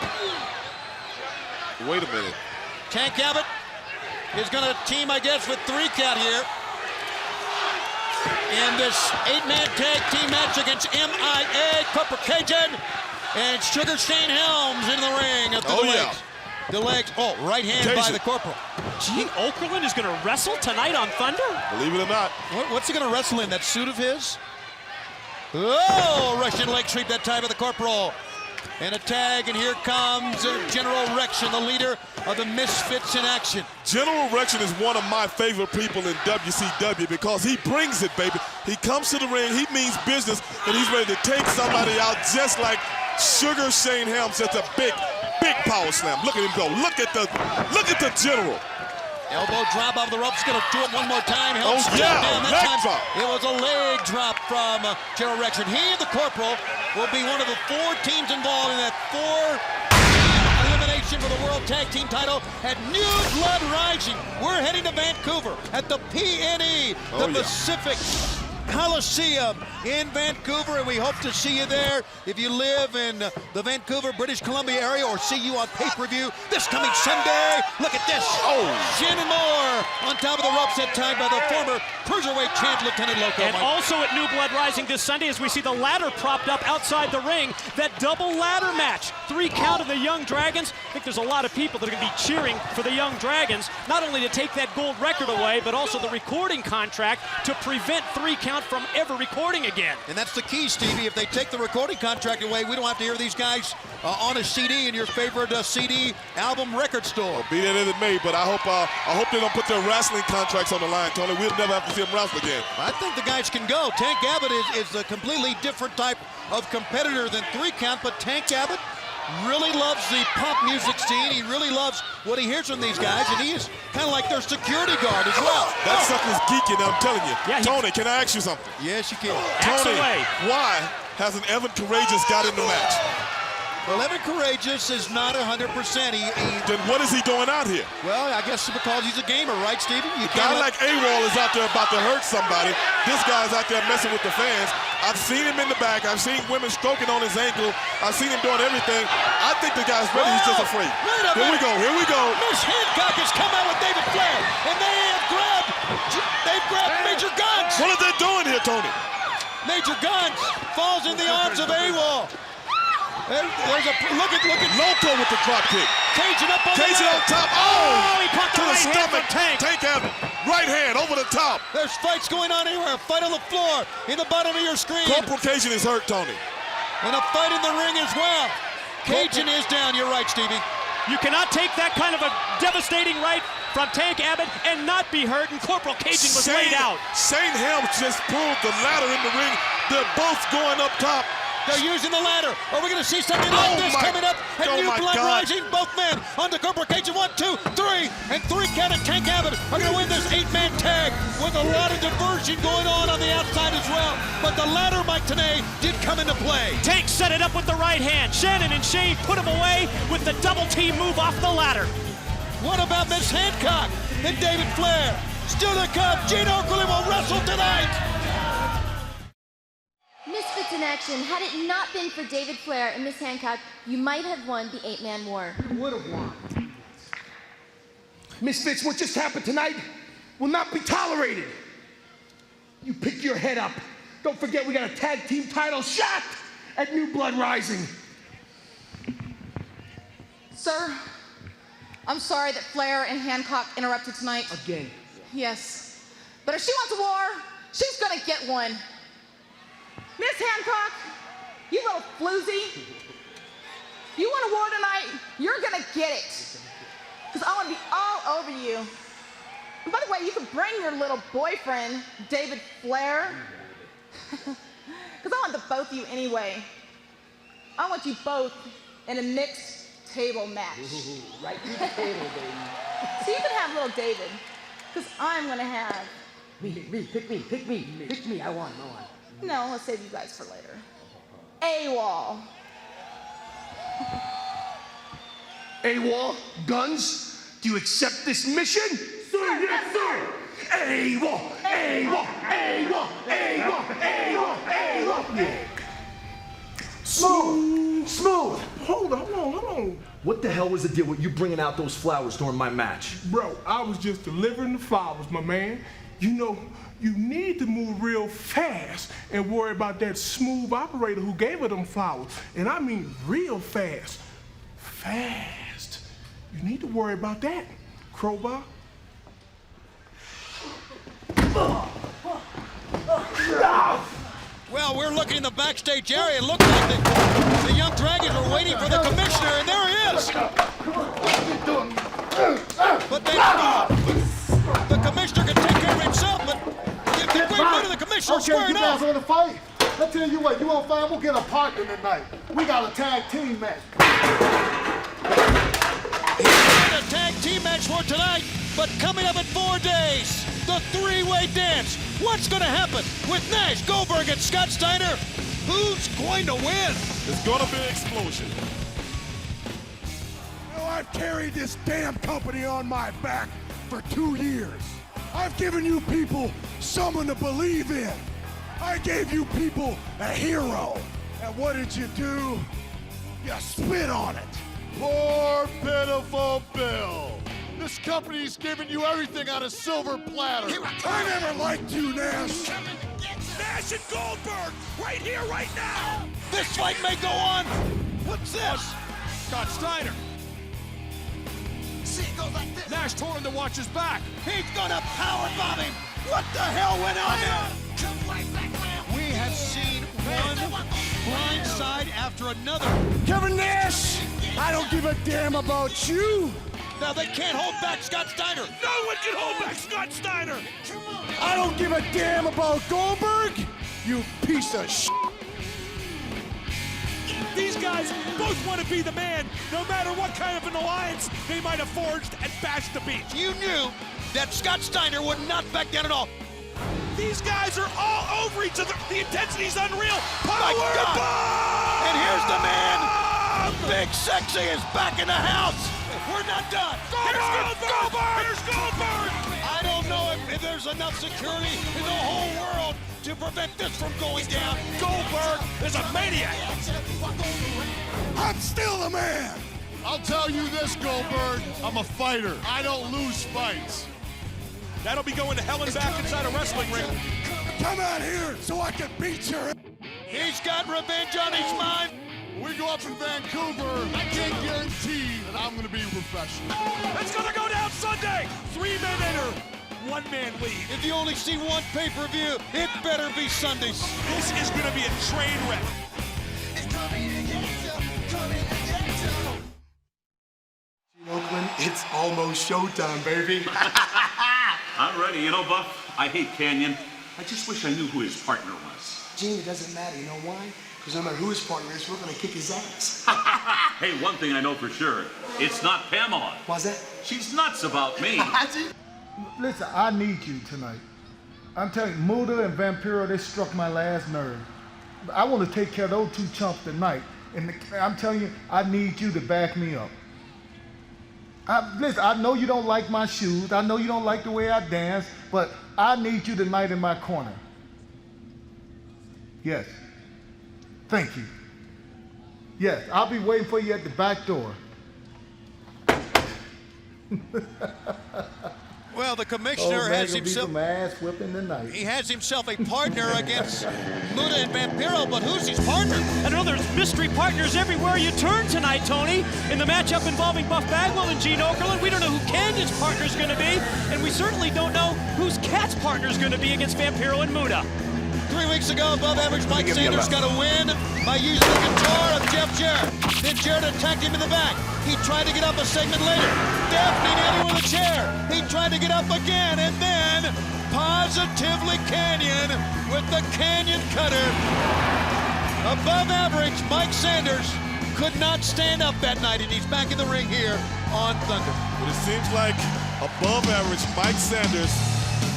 Wait a minute. Tank Abbott is going to team, I guess, with 3 count here in this 8-man tag team match against MIA, Corporal Cajun, and Sugar Shane Helms in the ring at the legs. The legs. Oh, right hand by the Corporal. Gene Okerlund is going to wrestle tonight on Thunder? Believe it or not. What's he going to wrestle in? That suit of his? Oh, Russian leg sweep that time of the Corporal. And a tag, and here comes General Rection, the leader of the Misfits in action. General Rection is one of my favorite people in WCW because he brings it, baby. He comes to the ring, he means business, and he's ready to take somebody out just like Sugar Shane Helms. That's a big power slam. Look at him go. Look at the General. Elbow drop off the ropes. Going to do it one more time. Oh, yeah, leg drop. It was a leg drop from General Rection. He and the Corporal will be one of the 4 teams involved in that 4-team elimination for the World Tag Team title at New Blood Rising. We're heading to Vancouver at the PNE, the Pacific Coliseum in Vancouver, and we hope to see you there if you live in the Vancouver, British Columbia area, or see you on pay-per-view this coming Sunday. Look at this. Oh, Shannon Moore on top of the ropes, that time by the former cruiserweight champ, Lieutenant Loco. And also at New Blood Rising this Sunday, as we see the ladder propped up outside the ring, that double ladder match. 3 count of the Young Dragons. I think there's a lot of people that are going to be cheering for the Young Dragons, not only to take that gold record away, but also the recording contract to prevent 3 count from ever recording again. And that's the key, Stevie. If they take the recording contract away, we don't have to hear these guys on a CD in your favorite CD album record store. Well, be that as it may, but I hope they don't put their wrestling contracts on the line, Tony. We'll never have to see them wrestle again. I think the guys can go. Tank Abbott is a completely different type of competitor than 3 count, but Tank Abbott really loves the pop music scene. He really loves what he hears from these guys, and he is kind of like their security guard as well. That sucker's geeking, I'm telling you. Yeah, Tony, can I ask you something? Yes, you can. Tony, why hasn't Evan Courageous got in the match? Well, Evan Courageous is not 100%. Then what is he doing out here? Well, I guess because he's a gamer, right, Stevie? A guy like AWOL is out there about to hurt somebody. This guy's out there messing with the fans. I've seen him in the back. I've seen women stroking on his ankle. I've seen him doing everything. I think the guy's ready. He's just afraid. Here we go. Here we go. Miss Hancock has come out with David Flair, and they've grabbed Major Guns. What are they doing here, Tony? Major Guns falls in the arms of AWOL. There's a look at Loco with the drop kick. Cajun up on Cajun on top. Oh, he caught to the stomach. Tank Abbott. Right hand over the top. There's fights going on anywhere. A fight on the floor in the bottom of your screen. Corporal Cajun is hurt, Tony. And a fight in the ring as well. Cajun is down. You're right, Stevie. You cannot take that kind of a devastating right from Tank Abbott and not be hurt, and Corporal Cajun was laid out. St. Helms just pulled the ladder in the ring. They're both going up top. They're using the ladder. Are we going to see something like this coming up at New Blood Rising? Both men onto Corporal Cajun. 1, 2, 3, and 3 count, and Tank Abbott are going to win this 8-man tag with a lot of diversion going on the outside as well. But the ladder, Mike Tenay, did come into play. Tank set it up with the right hand. Shannon and Shane put him away with the double team move off the ladder. What about Miss Hancock and David Flair? Still to come, Gene Okerlund will wrestle tonight. Misfits in action. Had it not been for David Flair and Miss Hancock, you might have won the 8-man war. You would have won. Misfits, what just happened tonight will not be tolerated. You pick your head up. Don't forget we got a tag team title shot at New Blood Rising. Sir, I'm sorry that Flair and Hancock interrupted tonight. Again. Yes. But if she wants a war, she's gonna get one. Miss Hancock, you little floozy. You want a war tonight? You're gonna get it. Because I want to be all over you. And by the way, you can bring your little boyfriend, David Flair. Because I want the both of you anyway. I want you both in a mixed table match. Ooh, right through the table, baby. So you can have little David. Because I'm gonna have... Pick me, I want. No, let's save you guys for later. AWOL. AWOL, Guns, do you accept this mission? Sir, yes, sir. AWOL. Smooth. Hold on. What the hell was the deal with you bringing out those flowers during my match? Bro, I was just delivering the flowers, my man. You know, you need to move real fast and worry about that smooth operator who gave her them flowers. And I mean real fast. Fast. You need to worry about that, Crowbar. Well, we're looking in the backstage area. It looks like the Young Dragons are waiting for the commissioner, and there he is. But the commissioner can take care of himself, but the great man of the commissioner is squaring you off. guys want to fight? I tell you what, you want to fight? We'll get a partner tonight. We got a tag team match. A tag team match for tonight, but coming up in 4 days, the 3-way dance. What's going to happen with Nash, Goldberg, and Scott Steiner? Who's going to win? It's going to be an explosion. You know, I've carried this damn company on my back for 2 years. I've given you people someone to believe in. I gave you people a hero. And what did you do? You spit on it. Poor, pitiful Bill. This company's giving you everything on a silver platter. I never liked you, Nash. Nash and Goldberg, right here, right now. This fight may go on. What's this? Scott Steiner. Nash touring to watch his back. He's gonna powerbomb him. What the hell went on there? We have seen one blind side after another. Kevin Nash, I don't give a damn about you. Now they can't hold back Scott Steiner. No one can hold back Scott Steiner. I don't give a damn about Goldberg, you piece of shit. These guys both want to be the man, no matter what kind of an alliance they might have forged and bashed the beach. You knew that Scott Steiner would not back down at all. These guys are all over each other. The intensity's unreal. Powerbomb! And here's the man. Big Sexy is back in the house. We're not done. Here's Goldberg! Here's Goldberg! I don't know if there's enough security in the whole world to prevent this from going down. Goldberg is a maniac. I'm still the man. I'll tell you this, Goldberg. I'm a fighter. I don't lose fights. That'll be going to hell and back inside a wrestling ring. Come out here so I can beat your... He's got revenge on his mind. When we go up in Vancouver, I can't guarantee that I'm going to be professional. It's going to go down Sunday. 3-man enter, 1-man lead. If you only see one pay-per-view, it better be Sundays. This is going to be a train wreck. Oakland, it's almost showtime, baby. I'm ready. You know, Buff, I hate Canyon. I just wish I knew who his partner was. Gene, it doesn't matter. You know why? Because no matter who his partner is, we're going to kick his ass. Hey, one thing I know for sure. It's not Pamela. Why's that? She's nuts about me. Listen, I need you tonight. I'm telling you, Muda and Vampiro, they struck my last nerve. I want to take care of those two chumps tonight. And I'm telling you, I need you to back me up. Listen, I know you don't like my shoes. I know you don't like the way I dance, but I need you tonight in my corner. Yes. Thank you. Yes, I'll be waiting for you at the back door. Well, the commissioner has himself... some ass whipping tonight. He has himself a partner against Muda and Vampiro, but who's his partner? I know there's mystery partners everywhere you turn tonight, Tony. In the matchup involving Buff Bagwell and Gene Okerlund, we don't know who Canyon's partner's going to be, and we certainly don't know who's Cat's partner's going to be against Vampiro and Muda. 3 weeks ago, above-average Mike Sanders got a win by using the guitar of Jeff Jarrett. Then Jarrett attacked him in the back. He tried to get up a segment later. Daphne nailed him with a chair. He tried to get up again, and then positively Canyon with the Canyon Cutter. Above average Mike Sanders could not stand up that night, and he's back in the ring here on Thunder. But it seems like above average Mike Sanders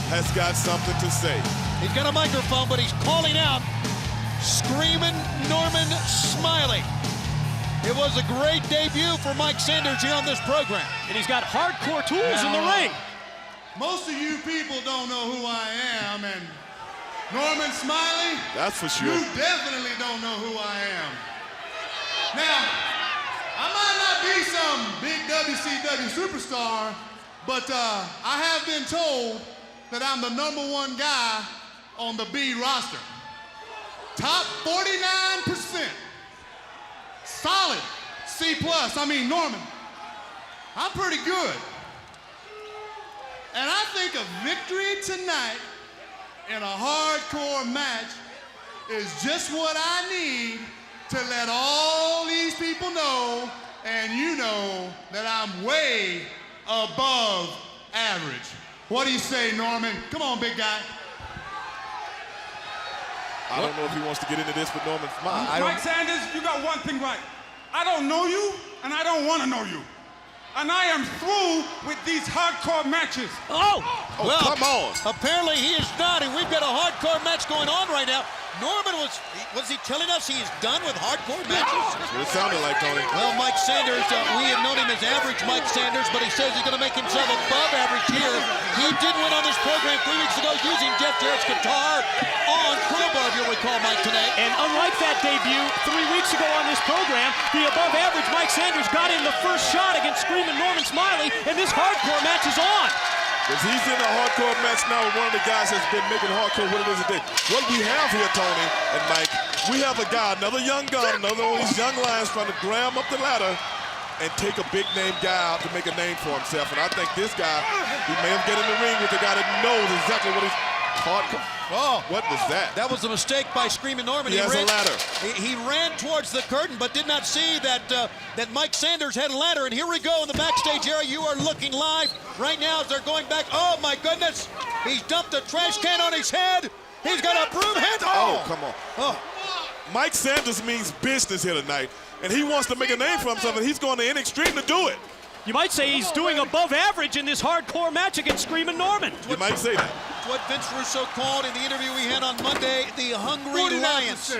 has got something to say. He's got a microphone, but he's calling out, screaming Norman Smiley. It was a great debut for Mike Sanders here on this program. And he's got hardcore tools in the ring. Most of you people don't know who I am, and Norman Smiley, that's for sure. You definitely don't know who I am. Now, I might not be some big WCW superstar, but I have been told that I'm the #1 guy on the B roster. Top 49%. Solid C+. I mean, Norman, I'm pretty good. And I think a victory tonight in a hardcore match is just what I need to let all these people know, and you know, that I'm way above average. What do you say, Norman? Come on, big guy. I don't know if he wants to get into this with Norman. Mike Sanders, you got one thing right. I don't know you, and I don't want to know you. And I am through with these hardcore matches. Well, come on. Apparently he is not, and we've got a hardcore match going on right now. Norman was he telling us he's done with hardcore matches? That's what it sounded like, Tony. Well, Mike Sanders, we have known him as average Mike Sanders, but he says he's going to make himself above average here. He did win on this program 3 weeks ago using Jeff Jarrett's guitar on Colonel call, Mike, today. And unlike that debut 3 weeks ago on this program, the above-average Mike Sanders got in the first shot against Screaming Norman Smiley, and this hardcore match is on. Because he's in a hardcore match now with one of the guys that's been making hardcore what it is today. What we have here, Tony and Mike, we have a guy, another young gun, another one of these young lions trying to grab up the ladder and take a big-name guy out to make a name for himself. And I think this guy, he may have get in the ring with a guy that knows exactly what he's hardcore. Oh, what was that? That was a mistake by Screaming Norman. He has a ladder. He ran towards the curtain, but did not see that that Mike Sanders had a ladder. And here we go in the backstage area. You are looking live right now as they're going back. Oh my goodness! He's dumped a trash can on his head. He's got a broom head. Oh, come on. Oh. Mike Sanders means business here tonight, and he wants to make a name for himself, and he's going to any extreme to do it. You might say he's doing above average in this hardcore match against Screaming Norman. You might say that. What Vince Russo called in the interview we had on Monday, the Hungry Lions.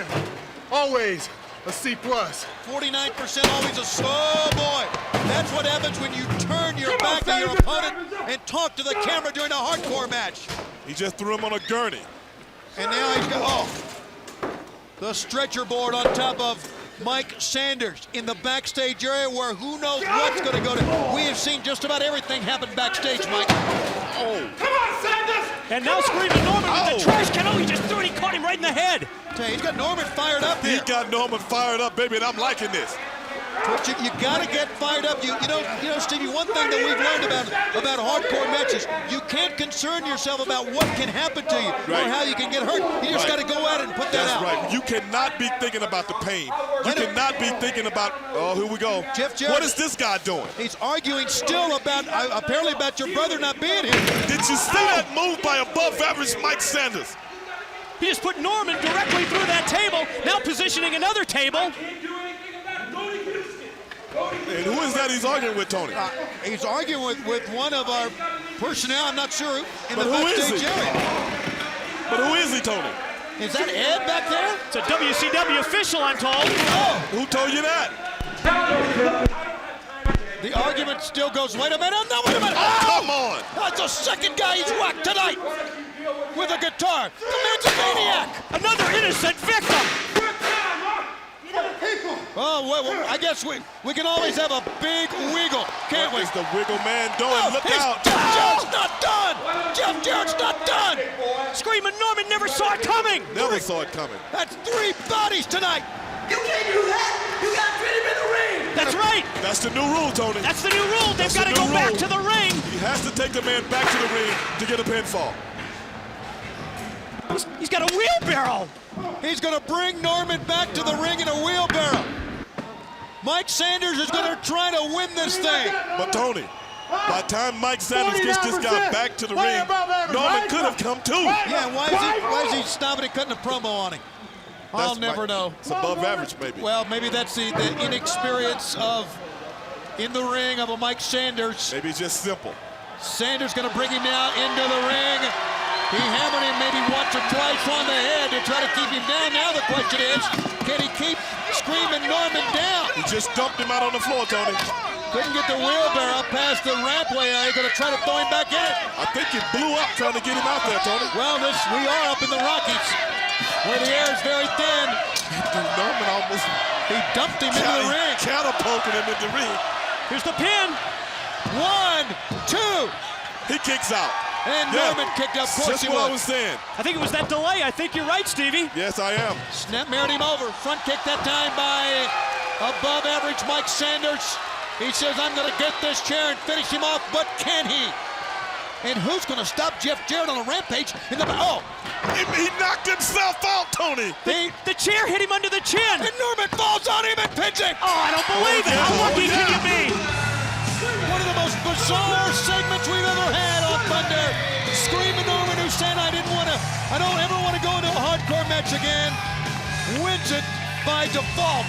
Always a C+. 49% always a oh boy. That's what happens when you turn your back on your opponent and talk to the camera during a hardcore match. He just threw him on a gurney. And now he's got, the stretcher board on top of Mike Sanders in the backstage area where who knows what's going to go to. We have seen just about everything happen backstage, Mike. Oh. Come on, Sanders! And now Screaming Norman with the trash can. Oh, he just threw it. He caught him right in the head. He's got Norman fired up here. He got Norman fired up, baby, and I'm liking this. But you got to get fired up. You know, Stevie, one thing that we've learned about hardcore matches, you can't concern yourself about what can happen to you or how you can get hurt. You just got to go at it and put that out. That's right. You cannot be thinking about the pain. You cannot be thinking about, oh, here we go. Jeff Jarrett, what is this guy doing? He's arguing still about, apparently about your brother not being here. Did you see that move by above average Mike Sanders? He just put Norman directly through that table, now positioning another table. And who is that he's arguing with, Tony? He's arguing with one of our personnel, I'm not sure, in the backstage area. But who is he, Tony? Is that Ed back there? It's a WCW official, I'm told. Oh, who told you that? The argument still goes, wait a minute, no, wait a minute. Oh, come on. That's the second guy he's whacked tonight with a guitar. The man's a maniac. Another innocent victim. Oh, well, I guess we can always have a big wiggle, can't we? What is the wiggle man doing? Look out. Jeff Jarrett's not done. Jeff Jarrett's not done. Screaming Norman never saw it coming. Never saw it coming. That's 3 bodies tonight. You can't do that. You got to treat him in the ring. That's right. That's the new rule, Tony. That's the new rule. They've got to go back to the ring. He has to take the man back to the ring to get a pinfall. He's got a wheelbarrow. He's going to bring Norman back to the ring in a wheelbarrow. Mike Sanders is going to try to win this thing. But Tony, by the time Mike Sanders gets this guy back to the ring, Norman could have come too. Yeah, why is he stopping and cutting a promo on him? I'll never know. It's above average, maybe. Well, maybe that's the inexperience of in the ring of a Mike Sanders. Maybe it's just simple. Sanders going to bring him now into the ring. He hammered him maybe once or twice on the head to try to keep him down. Now the question is, can he keep Screaming Norman down? He just dumped him out on the floor, Tony. Couldn't get the wheelbarrow past the rampway. He's going to try to throw him back in it. I think he blew up trying to get him out there, Tony. Well, we are up in the Rockies, where the air is very thin. Norman almost... He dumped him into the ring. Catapulted him into the ring. Here's the pin. 1, 2. He kicks out. And Norman kicked up. Of course he was. Just what I was saying. I think it was that delay. I think you're right, Stevie. Yes, I am. Snap married him over. Front kick that time by above average Mike Sanders. He says, I'm going to get this chair and finish him off, but can he? And who's going to stop Jeff Jarrett on a rampage? In the he knocked himself out, Tony. The chair hit him under the chin. And Norman falls on him and pins him. Oh, I don't believe it. How lucky can you be? One of the most bizarre segments we've ever had on Thunder. Screaming Norman, who said I don't ever want to go into a hardcore match again, wins it by default.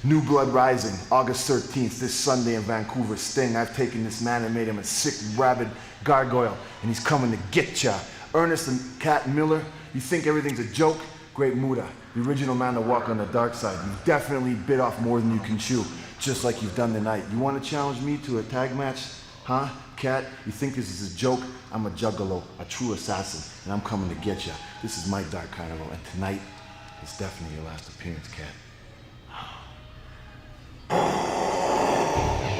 New Blood Rising, August 13th, this Sunday in Vancouver. Sting, I've taken this man and made him a sick, rabid gargoyle, and he's coming to get ya. Ernest and Kat Miller, you think everything's a joke? Great Muda, the original man to walk on the dark side. You've definitely bit off more than you can chew, just like you've done tonight. You want to challenge me to a tag match? Huh? Cat, you think this is a joke? I'm a juggalo, a true assassin, and I'm coming to get ya. This is my Dark Carnival, and tonight is definitely your last appearance, Cat.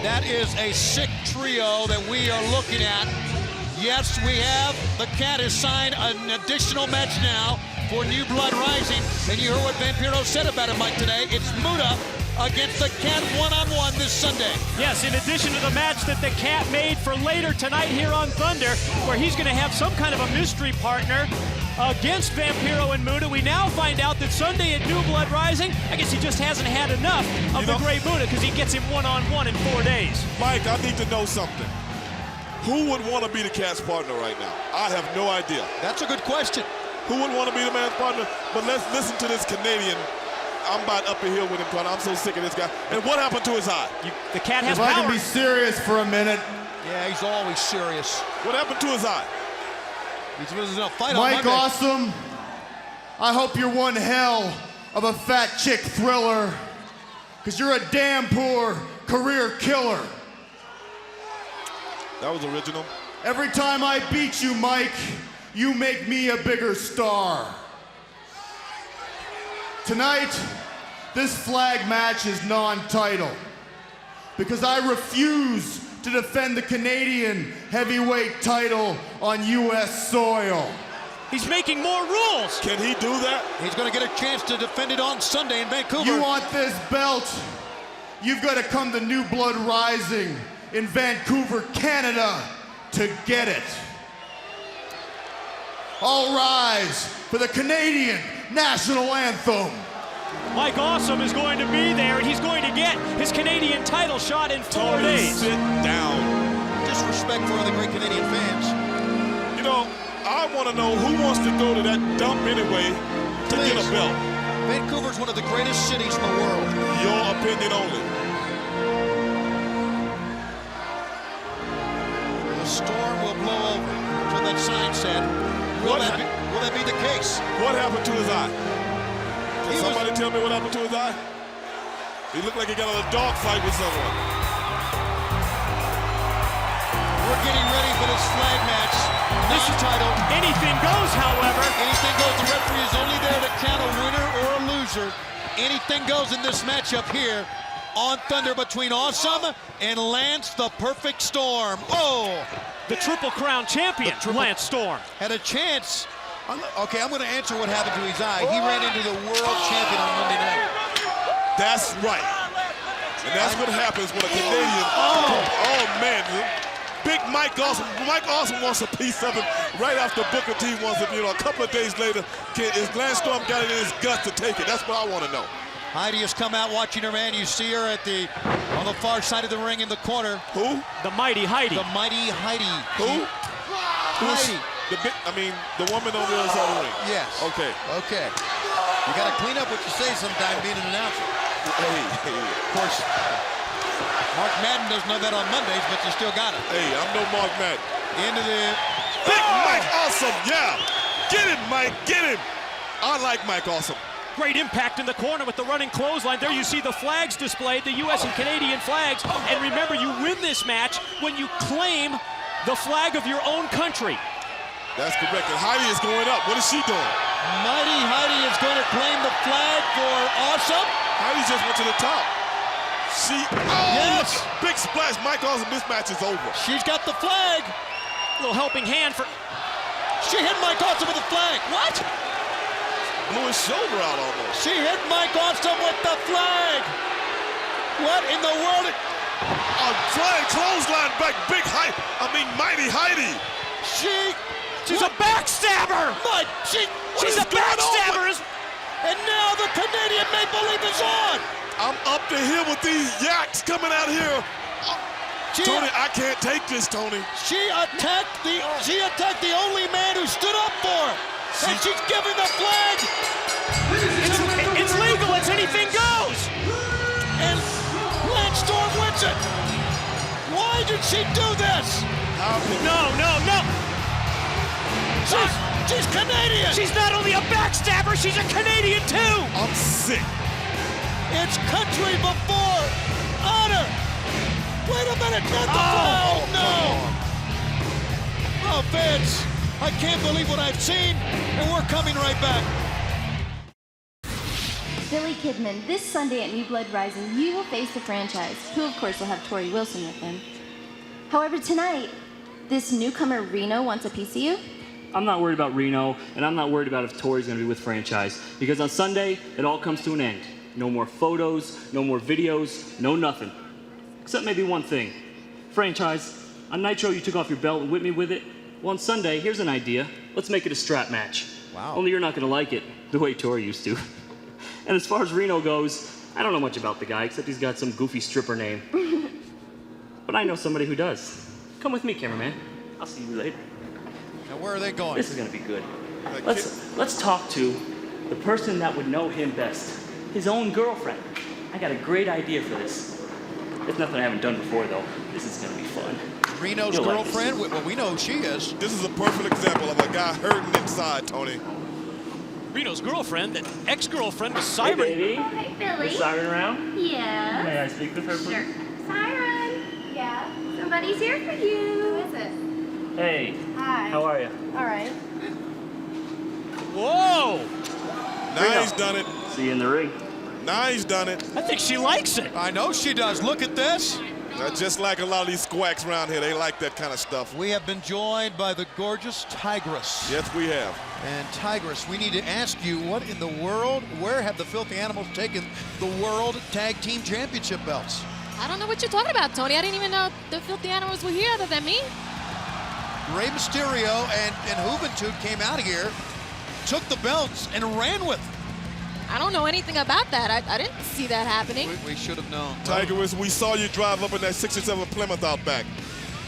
That is a sick trio that we are looking at. Yes, we have. The Cat has signed an additional match now for New Blood Rising. And you heard what Vampiro said about it, Mike, today. It's Muta against the Cat one-on-one this Sunday. Yes, in addition to the match that the Cat made for later tonight here on Thunder, where he's going to have some kind of a mystery partner against Vampiro and Muta. We now find out that Sunday at New Blood Rising, I guess he just hasn't had enough of the Great Muta because he gets him one-on-one in 4 days. Mike, I need to know something. Who would want to be the Cat's partner right now? I have no idea. That's a good question. Who would want to be the man's partner? But let's listen to this Canadian. I'm about up the hill with him, brother. I'm so sick of this guy. And what happened to his eye? The Cat has power. If I can be serious for a minute. Yeah, he's always serious. What happened to his eye? He's in a fight Mike on Monday. Awesome, I hope you're one hell of a fat chick thriller, because you're a damn poor career killer. That was original. Every time I beat you, Mike, you make me a bigger star. Tonight, this flag match is non-title because I refuse to defend the Canadian heavyweight title on U.S. soil. He's making more rules. Can he do that? He's going to get a chance to defend it on Sunday in Vancouver. You want this belt? You've got to come to New Blood Rising in Vancouver, Canada to get it. All rise for the Canadian national anthem. Mike Awesome is going to be there, and he's going to get his Canadian title shot in 4 days. Sit down. Disrespect for other great Canadian fans. You know, I want to know who wants to go to that dump anyway to get a belt. Vancouver's one of the greatest cities in the world. Your opinion only. The storm will blow over. That's what that sign said. Will that be the case? What happened to his eye? Can somebody tell me what happened to his eye? He looked like he got in a dog fight with someone. We're getting ready for this flag match. This title. Anything goes, however. Anything goes. The referee is only there to count a winner or a loser. Anything goes in this matchup here on Thunder between Awesome and Lance the Perfect Storm. Oh! The Triple Crown champion, Lance Storm. Had a chance. Okay, I'm going to answer what happened to his eye. He ran into the world champion on Monday night. That's right. And that's what happens when a Canadian... Oh man. Big Mike Awesome. Mike Awesome wants a piece of him right after Booker T wants it. You know, a couple of days later, is Lance Storm got it in his gut to take it? That's what I want to know. Heidi has come out watching her man. You see her on the far side of the ring in the corner. Who? The Mighty Heidi. The Mighty Heidi. Who? Heidi. The woman on the other side of the ring. Yes. Okay. Okay. You got to clean up what you say sometime being an announcer. Hey. Of course, Mark Madden doesn't know that on Mondays, but you still got it. Hey, I'm no Mark Madden. Into the... Big Mike Awesome, yeah. Get him, Mike, get him. I like Mike Awesome. Great impact in the corner with the running clothesline. There you see the flags displayed, the U.S. and Canadian flags. And remember, you win this match when you claim the flag of your own country. That's correct. And Heidi is going up. What is she doing? Mighty Heidi is going to claim the flag for Awesome. Heidi just went to the top. Yes. Big splash. Mike Awesome, this match is over. She's got the flag. A little helping hand for... She hit Mike Awesome with the flag. What? Blew his shoulder out almost. She hit Mike Awesome with the flag. What in the world? A flying clothesline back. Big Heidi. Mighty Heidi. She's a backstabber. She's a backstabber. And now the Canadian Maple Leaf is on. I'm up the hill with these yaks coming out here. Tony, I can't take this, Tony. She attacked the only man who stood up for her. And she's giving the flag. It's legal. It's anything goes. And Lance Storm wins it. Why did she do this? No. She's Canadian. She's not only a backstabber, she's a Canadian too. I'm sick. It's country before honor. Wait a minute, not the oh no! Oh, Vince, I can't believe what I've seen, and we're coming right back. Billy Kidman, this Sunday at New Blood Rising, you will face the franchise, who of course will have Tori Wilson with him. However, tonight, this newcomer Reno wants a piece of you. I'm not worried about Reno, and I'm not worried about if Tori's going to be with franchise, because on Sunday, it all comes to an end. No more photos, no more videos, no nothing. Except maybe one thing. Franchise, on Nitro you took off your belt and whipped me with it. Well, on Sunday, here's an idea. Let's make it a strap match. Wow. Only you're not going to like it, the way Tori used to. And as far as Reno goes, I don't know much about the guy, except he's got some goofy stripper name. But I know somebody who does. Come with me, cameraman. I'll see you later. Now, where are they going? This is going to be good. Let's talk to the person that would know him best. His own girlfriend. I got a great idea for this. It's nothing I haven't done before, though. This is going to be fun. Reno's You'll like girlfriend? Well, we know who she is. This is a perfect example of a guy hurting inside, Tony. Reno's girlfriend, that ex-girlfriend was Siren. Hey, baby. Oh, hi, Billy. Is Siren around? Yeah. May I speak with her, please? Sure. Siren. Yeah. Somebody's here for you. Who is it? Hey. Hi. How are you? All right. Whoa! Now he's done it. See you in the ring. Now he's done it. I think she likes it. I know she does. Look at this. Just like a lot of these squacks around here, they like that kind of stuff. We have been joined by the gorgeous Tigress. Yes, we have. And Tigress, we need to ask you, what in the world, where have the Filthy Animals taken the World Tag Team Championship belts? I don't know what you're talking about, Tony. I didn't even know the Filthy Animals were here other than me. Rey Mysterio and Juventud came out of here, took the belts, and ran with them. I don't know anything about that. I didn't see that happening. We should have known. Tigress, we saw you drive up in that 67 Plymouth out back.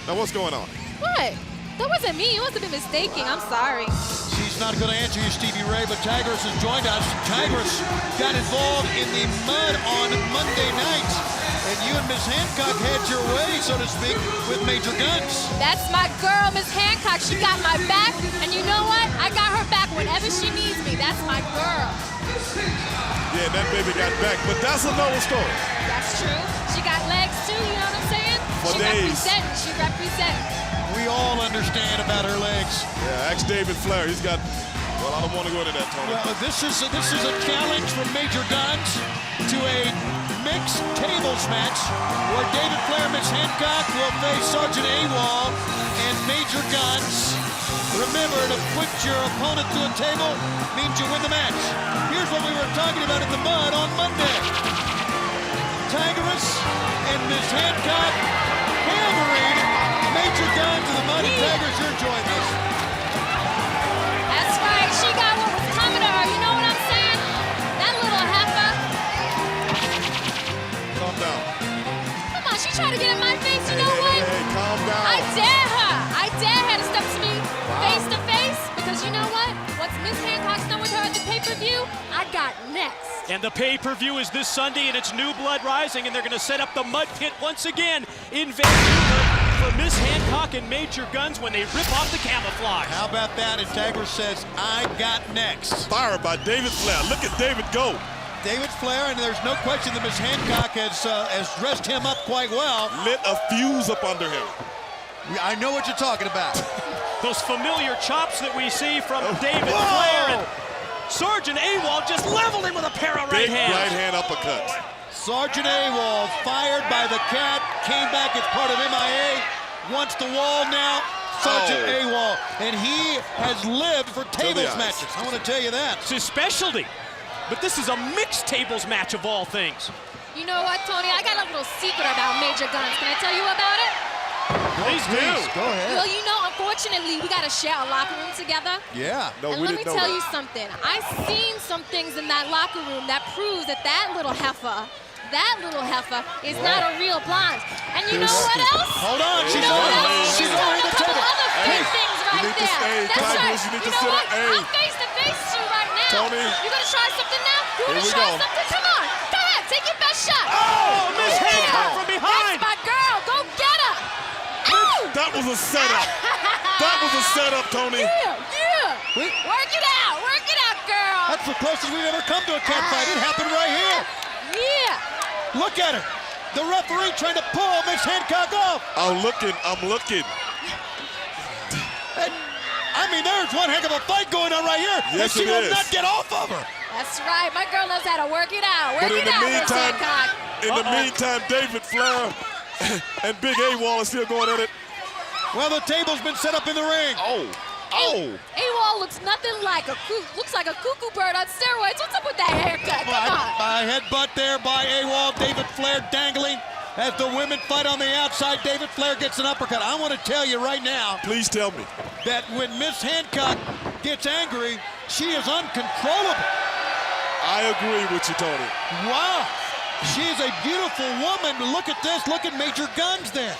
Now, what's going on? What? That wasn't me. You must have been mistaken. I'm sorry. She's not going to answer you, Stevie Ray, but Tigress has joined us. Tigress got involved in the mud on Monday night, and you and Miss Hancock had your way, so to speak, with Major Guns. That's my girl, Miss Hancock. She got my back, and you know what? I got her back whenever she needs me. That's my girl. Yeah, that baby got back, but that's another story. That's true. She got legs too, you know what I'm saying? For days. She represents. We all understand about her legs. Yeah, ask David Flair. He's got, well, I don't want to go into that, Tony. Well, this is a challenge from Major Guns to a mixed tables match where David Flair and Miss Hancock will face Sergeant AWOL and Major Guns. Remember, to put your opponent to a table means you win the match. Here's what we were talking about in the mud on Monday. Tigress and Miss Hancock hammering Major Guns in the mud. And Tigress, you're enjoying this. That's right. She got what was coming to her. You know what I'm saying? That little heifer. Calm down. Come on, she tried to get in my face. You know what? Hey, calm down. I dare her. I dare her to step to me face to face, because you know what? Once Miss Hancock's done with her at the pay-per-view, I got next. And the pay-per-view is this Sunday, and it's New Blood Rising, and they're going to set up the mud pit once again in Vancouver for Miss Hancock and Major Guns when they rip off the camouflage. How about that? And Tigress says, I got next. Fired by David Flair. Look at David go. David Flair, and there's no question that Miss Hancock has dressed him up quite well. Lit a fuse up under him. I know what you're talking about. Those familiar chops that we see from David Flair, and Sergeant AWOL just leveled him with a pair of right hands. Right hand uppercuts. Sergeant AWOL, fired by the Cat, came back as part of MIA, wants the wall now. Sergeant AWOL, and he has lived for tables matches. I want to tell you that. It's his specialty. But this is a mixed tables match of all things. You know what, Tony? I got a little secret about Major Guns. Can I tell you about it? Please do. Go ahead. Well, you know, unfortunately, we got to share a locker room together. Yeah. And let me tell you something. I've seen some things in that locker room that proves that that little heifer is not a real blonde. And you know what else? Hold on. You know what else? She's She's over doing the a couple table. other big things right there. That's right. You know what? I'm face to face with you right now. Tony. You gonna try something now? You wanna try something? Come on. Go ahead. Take your best shot. Oh, Miss Hancock from behind. That's my girl. Go get her. That was a setup. That was a setup, Tony. Yeah. Work it out. Work it out, girl. That's the closest we've ever come to a cat fight. It happened right here. Yeah. Look at her. The referee trying to pull Miss Hancock off. I'm looking. And, I mean, there's one heck of a fight going on right here. Yes, and she it will is. not get off of her. That's right. My girl knows how to work it out. But Work in it the out, Miss meantime, Hancock. in the meantime, David Flair and Big A-Wall are still going at it. Well, the table's been set up in the ring. Oh. A-Wall looks nothing like looks like a cuckoo bird on steroids. What's up with that haircut? Come on. A headbutt there by A-Wall. David Flair dangling. As the women fight on the outside, David Flair gets an uppercut. I want to tell you right now. Please tell me. That when Miss Hancock gets angry, she is uncontrollable. I agree with you, Tony. Wow. She is a beautiful woman. Look at this. Look at Major Guns there.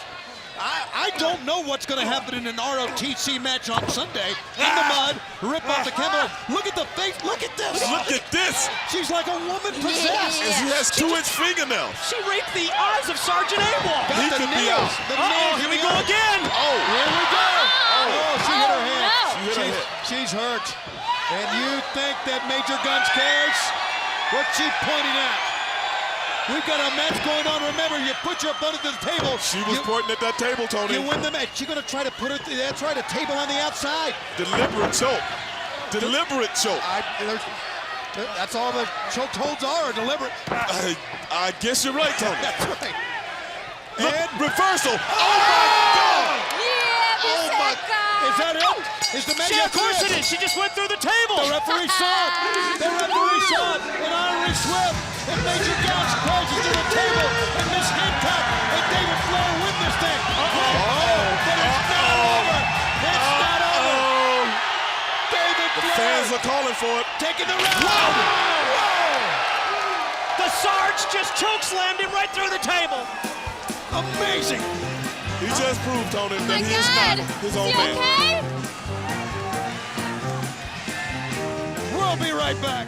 I don't know what's going to happen in an ROTC match on Sunday. In the mud, rip off the camera. Look at the face. Look at this. Look at this. She's like a woman possessed. And she has 2-inch fingernails. She raped the eyes of Sergeant A-Wall. He could be out. Here we go again. Oh, here we go. Oh, she hit her head. No. She hit her head. She's hurt. And you think that Major Guns cares? What's she pointing at? We've got a match going on. Remember, you put your opponent to the table. She was pointing at that table, Tony. You win the match. She's going to try to put her, that's right, a table on the outside. Deliberate choke. Deliberate choke. That's all the choke holds are deliberate. I guess you're right, Tony. That's right. Look, And reversal. Oh, my God. Yeah, Oh, my God. Is that it? Is the match? Of course it is. She just went through the table. The referee saw it. The referee saw it. An Irish whip. And Major Guns crashes to the table. And Miss Hancock and David Flair win this thing. But it's not over. It's not over. David The Flair. fans are calling for it. Taking the round. Whoa. The Sarge just chokeslammed him right through the table. Amazing. He just proved, Tony, that he is God. not his Is own he man. okay? We'll be right back.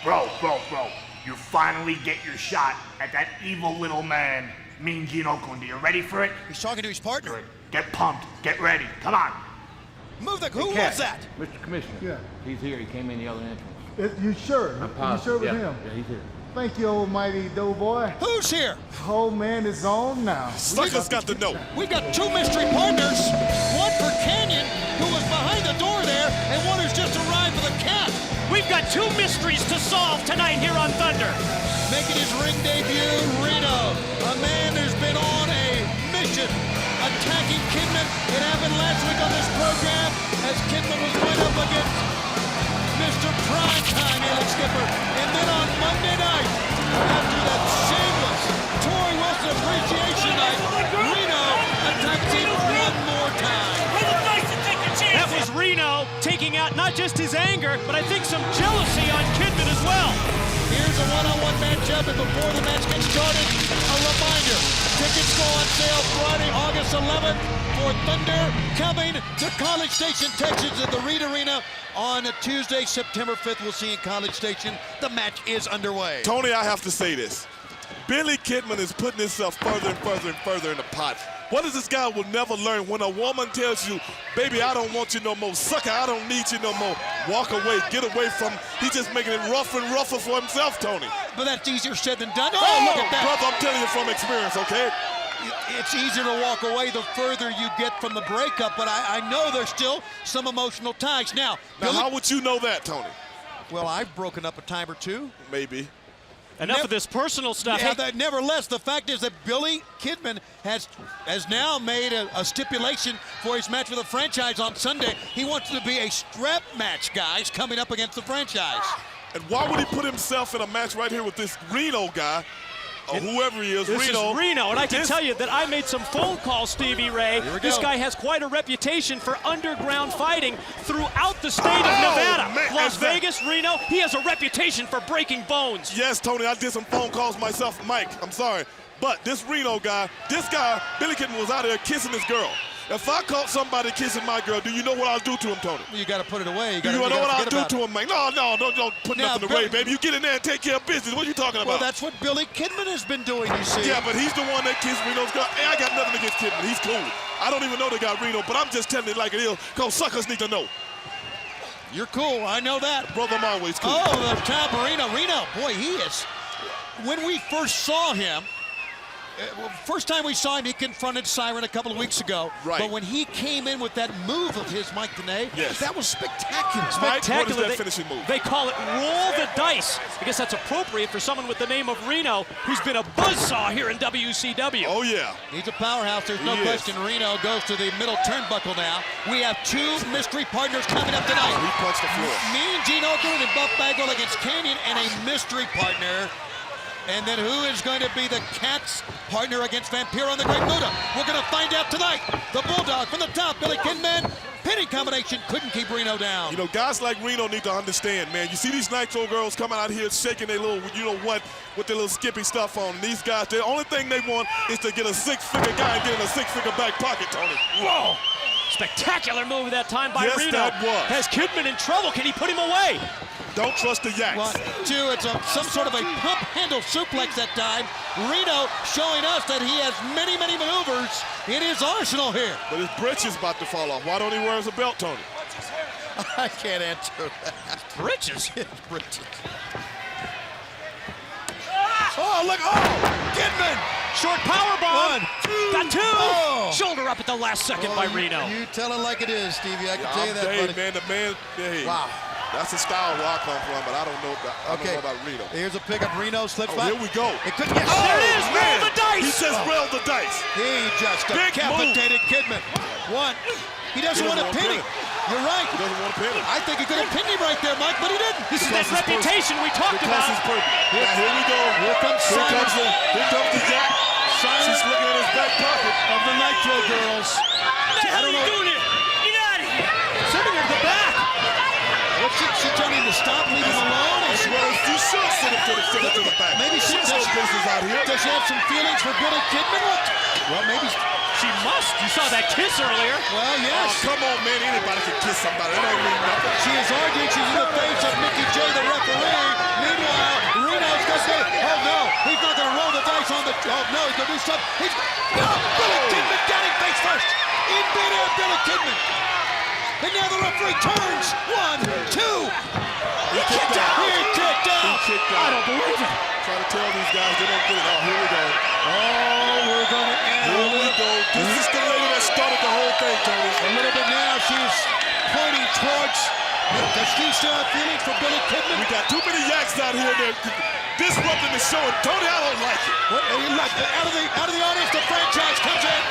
Bro, you finally get your shot at that evil little man, Mean Gene Oakland. Are you ready for it? He's talking to his partner. Get pumped. Get ready. Come on. Move the. Who was that? Mr. Commissioner. Yeah. He's here. He came in the other entrance. You sure? I'm You positive. sure with Yeah. him? Yeah, he's here. Thank you, almighty doughboy. Who's here? Oh man, it's on now. Suckers got to know. We've got two mystery partners. One for Canyon, who was behind the door there, and one who's just arrived for the cat. We've got two mysteries to solve tonight here on Thunder. Making his ring debut, Reno, a man who's been on a mission attacking Kidman. It happened last week on this program as Kidman was going up against Mr. Primetime, Ellie Skipper. And then on Monday night, after that shameless Tori Wilson Appreciation Night, Reno attacked him one more time. That was Reno taking out not just his anger, but I think some jealousy on Kidman as well. Here's a one-on-one matchup, and before the match gets started, a reminder. Tickets go on sale Friday, August 11th for Thunder, coming to College Station, Texas at the Reed Arena on Tuesday, September 5th. We'll see you in College Station. The match is underway. Tony, I have to say this. Billy Kidman is putting himself further and further and further in the pot. What is this guy will never learn? When a woman tells you, baby, I don't want you no more, sucker, I don't need you no more, walk away, get away from him. He's just making it rougher and rougher for himself, Tony. But that's easier said than done. Oh, look at that. Brother, I'm telling you from experience, okay? It's easier to walk away the further you get from the breakup, but I know there's still some emotional ties. Now how would you know that, Tony? Well, I've broken up a time or two. Maybe. Enough of this personal stuff. Yeah, nevertheless, the fact is that Billy Kidman has now made a stipulation for his match with the franchise on Sunday. He wants it to be a strap match, guys, coming up against the franchise. And why would he put himself in a match right here with this Reno guy, or whoever he is, This Reno? is Reno, and I can tell you that I made some phone calls, Stevie Ray. This guy has quite a reputation for underground fighting throughout the state of Nevada. Man, Las Vegas, Reno, he has a reputation for breaking bones. Yes, Tony, I did some phone calls myself. Mike, I'm sorry. But this Reno guy, Billy Kidman was out there kissing this girl. If I caught somebody kissing my girl, do you know what I'll do to him, Tony? Well, you got to put it away. Do you know what I'll do to him, Mike? No, don't put nothing away, baby. You get in there and take care of business. What are you talking about? Well, that's what Billy Kidman has been doing, you see. Yeah, but he's the one that kissed Reno's girl. Hey, I got nothing against Kidman. He's cool. I don't even know the guy Reno, but I'm just telling it like it is, because suckers need to know. You're cool. I know that. Brother, I'm always cool. Oh, the top Reno. Boy, he is. When we first saw him, first time we saw him, he confronted Siren a couple of weeks ago. Right. But when he came in with that move of his, Mike Tenay, yes, that was spectacular. Mike, what is that finishing move? They call it roll the dice. I guess that's appropriate for someone with the name of Reno, who's been a buzzsaw here in WCW. Oh, yeah. He's a powerhouse. There's no question. Reno goes to the middle turnbuckle now. We have two mystery partners coming up tonight. He punched the floor. Mean Gene Okerlund and Buff Bagwell against Canyon and a mystery partner. And then who is going to be the Cat's partner against Vampiro and the Great Muta? We're going to find out tonight. The Bulldog from the top, Billy Kidman. Pinning combination couldn't keep Reno down. You know, guys like Reno need to understand, man. You see these Nitro girls coming out here shaking their little, you know what, with their little skippy stuff on. And these guys, the only thing they want is to get a six-figure guy and get in a six-figure back pocket, Tony. Whoa! Spectacular move that time by Reno. Yes, that was. Has Kidman in trouble? Can he put him away? Don't trust the Yaks. 1, 2, it's some sort of a pump handle suplex that time. Reno showing us that he has many, many maneuvers in his arsenal here. But his britches about to fall off. Why don't he wear a belt, Tony? I can't answer that. Britches? Britches. Oh, look, Kidman! Short power bomb. 1, 2. Got 2. Oh. Shoulder up at the last second by Reno. You tell it like it is, Stevie. I can tell you that, Dave, buddy. man, the man, hey. Wow. That's the style where I come from, but I don't know about Reno. Here's a pickup. Reno slips back. Here we go. It couldn't get there it is. Roll the dice. He just rolled the dice. He just decapitated Kidman. 1. He doesn't want to pin him. You're right. He doesn't want to pin him. I think he could have pinned him right there, Mike, but he didn't. This is that reputation we talked about. Now, here we go. Here comes Simon. Here comes the Yak. She's looking at his back pocket. Of the Nitro girls. What the hell are you doing here? Get out of here. Sending her to the back. She told him to stop, leave him alone. Well, you should send him to the back. Maybe she has no business out here. Does she have some feelings for Billy Kidman? Well, maybe she must. You saw that kiss earlier. Well, yes. Oh, come on, man. Anybody can kiss somebody. That don't mean nothing. She is arguing. She's in the face of Mickey J, the referee. Meanwhile, Reno's going to say, oh, no. He's not going to roll the dice on the... Oh, no. He's going to do something. Billy Kidman got him face first. In midair, Billy Kidman. And now the referee turns. 1, 2. He kicked out. He kicked out. I don't believe it. Try to tell these guys they don't get it. Oh, here we go. Oh, we're going to end. Here we go. This is the lady that started the whole thing, Tony. A little bit now. She's pointing towards. Does she still have feelings for Billy Kidman? We got too many Yaks out here that disrupting the show. And Tony, I don't like it. What? Out of the audience, the franchise comes in.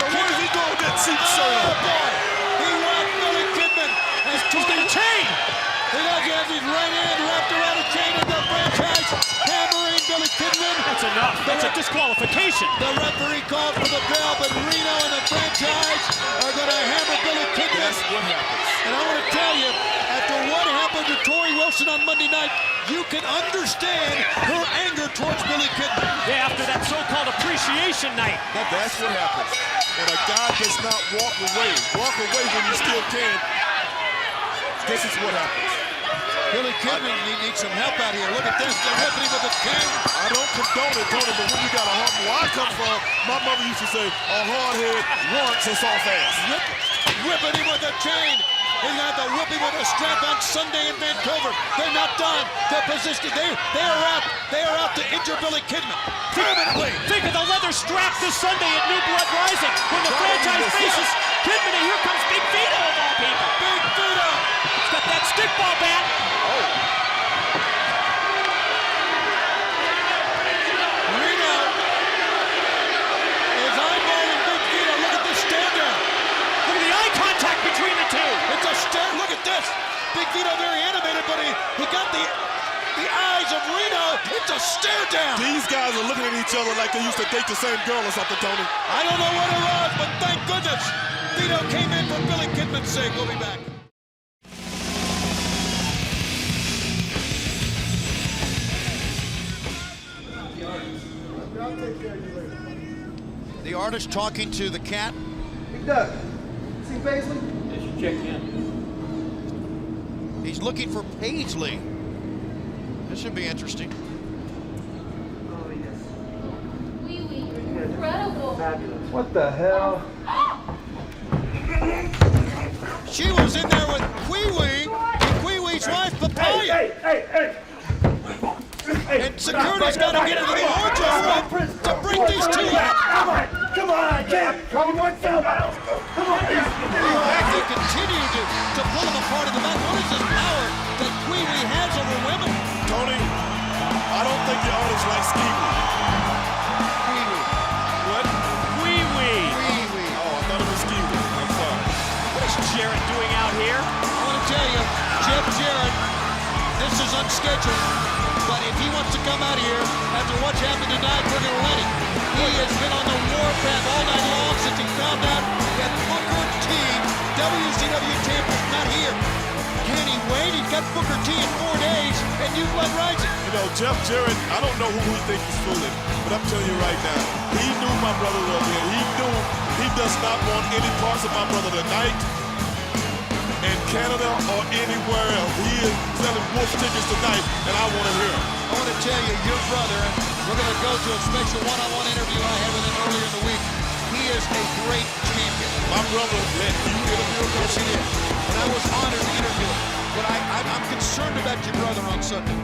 But where is he going with that cheap shirt on? Boy. He wrapped Billy Kidman. He's got a chain. He does have his right hand wrapped around a chain of the franchise, hammering Billy Kidman. That's enough. That's a disqualification. The referee called for the bell, but Reno and the franchise are going to hammer Billy Kidman. That's what happens. And I want to tell you, after what happened to Tori Wilson on Monday night, you can understand her anger towards Billy Kidman. Yeah, after that so-called appreciation night. That's what happens. And a guy does not walk away. Walk away when you still can. This is what happens. Billy Kidman needs some help out here. Look at this. They're whipping him with a chain. I don't condone it, Tony, but when you got a hard... Where I come from, my mother used to say, a hard head warrants a soft ass. Whipping him with a chain. He's got to whip him with a strap on Sunday in Vancouver. They're not done. They're positioned. They are out. They are out to injure Billy Kidman permanently. Think of the leather strap this Sunday at New Blood Rising when the franchise faces Kidman, and here comes Big Vito of all people. Big Vito. He's got that stickball bat. Reno is eyeballing Big Vito. Look at this stare down. Look at the eye contact between the two. It's a stare. Look at this. Big Vito very animated, but he got the eyes of Reno. It's a stare down. These guys are looking at each other like they used to date the same girl or something, Tony. I don't know what it was, but thank goodness Vito came in for Billy Kidman's sake. We'll be back. The artist talking to the cat. Big Doug, see Paisley? Yeah, she checked in. He's looking for Paisley. This should be interesting. Oh, yes. Incredible. Fabulous. What the hell? She was in there with Kwee-Wee and Kwee-Wee's wife, Papaya. Hey! And security's got to get into the wardrobe room. to bring these two up. Come on, Jeff. Come on, Phil. Come on. They continue to pull him apart in the back. What is this power that Pee Wee has over women? Tony, I don't think the owners like Ski Wee. What? Wee Wee. Oh, I thought it was Ski Wee. I'm sorry. What is Jarrett doing out here? I want to tell you, Jeff Jarrett, this is unscheduled, but if he wants to come out here after what's happened tonight, we're going to let him. He has been on the warpath all night long since he found out that Booker T, WCW champion, not here. Can he wait? He's got Booker T in 4 days and New Blood Rising. You know, Jeff Jarrett, I don't know who he thinks he's fooling, but I'm telling you right now, he knew my brother was here. He knew he does not want any parts of my brother tonight in Canada or anywhere else. He is selling wolf tickets tonight, and I want to hear him. I want to tell you, your brother, we're going to go to a special one-on-one interview I had with him earlier in the week. He is a great champion. My brother let you interview him? Yes, he did. And I was honored to interview him. But I'm concerned about your brother on Sunday.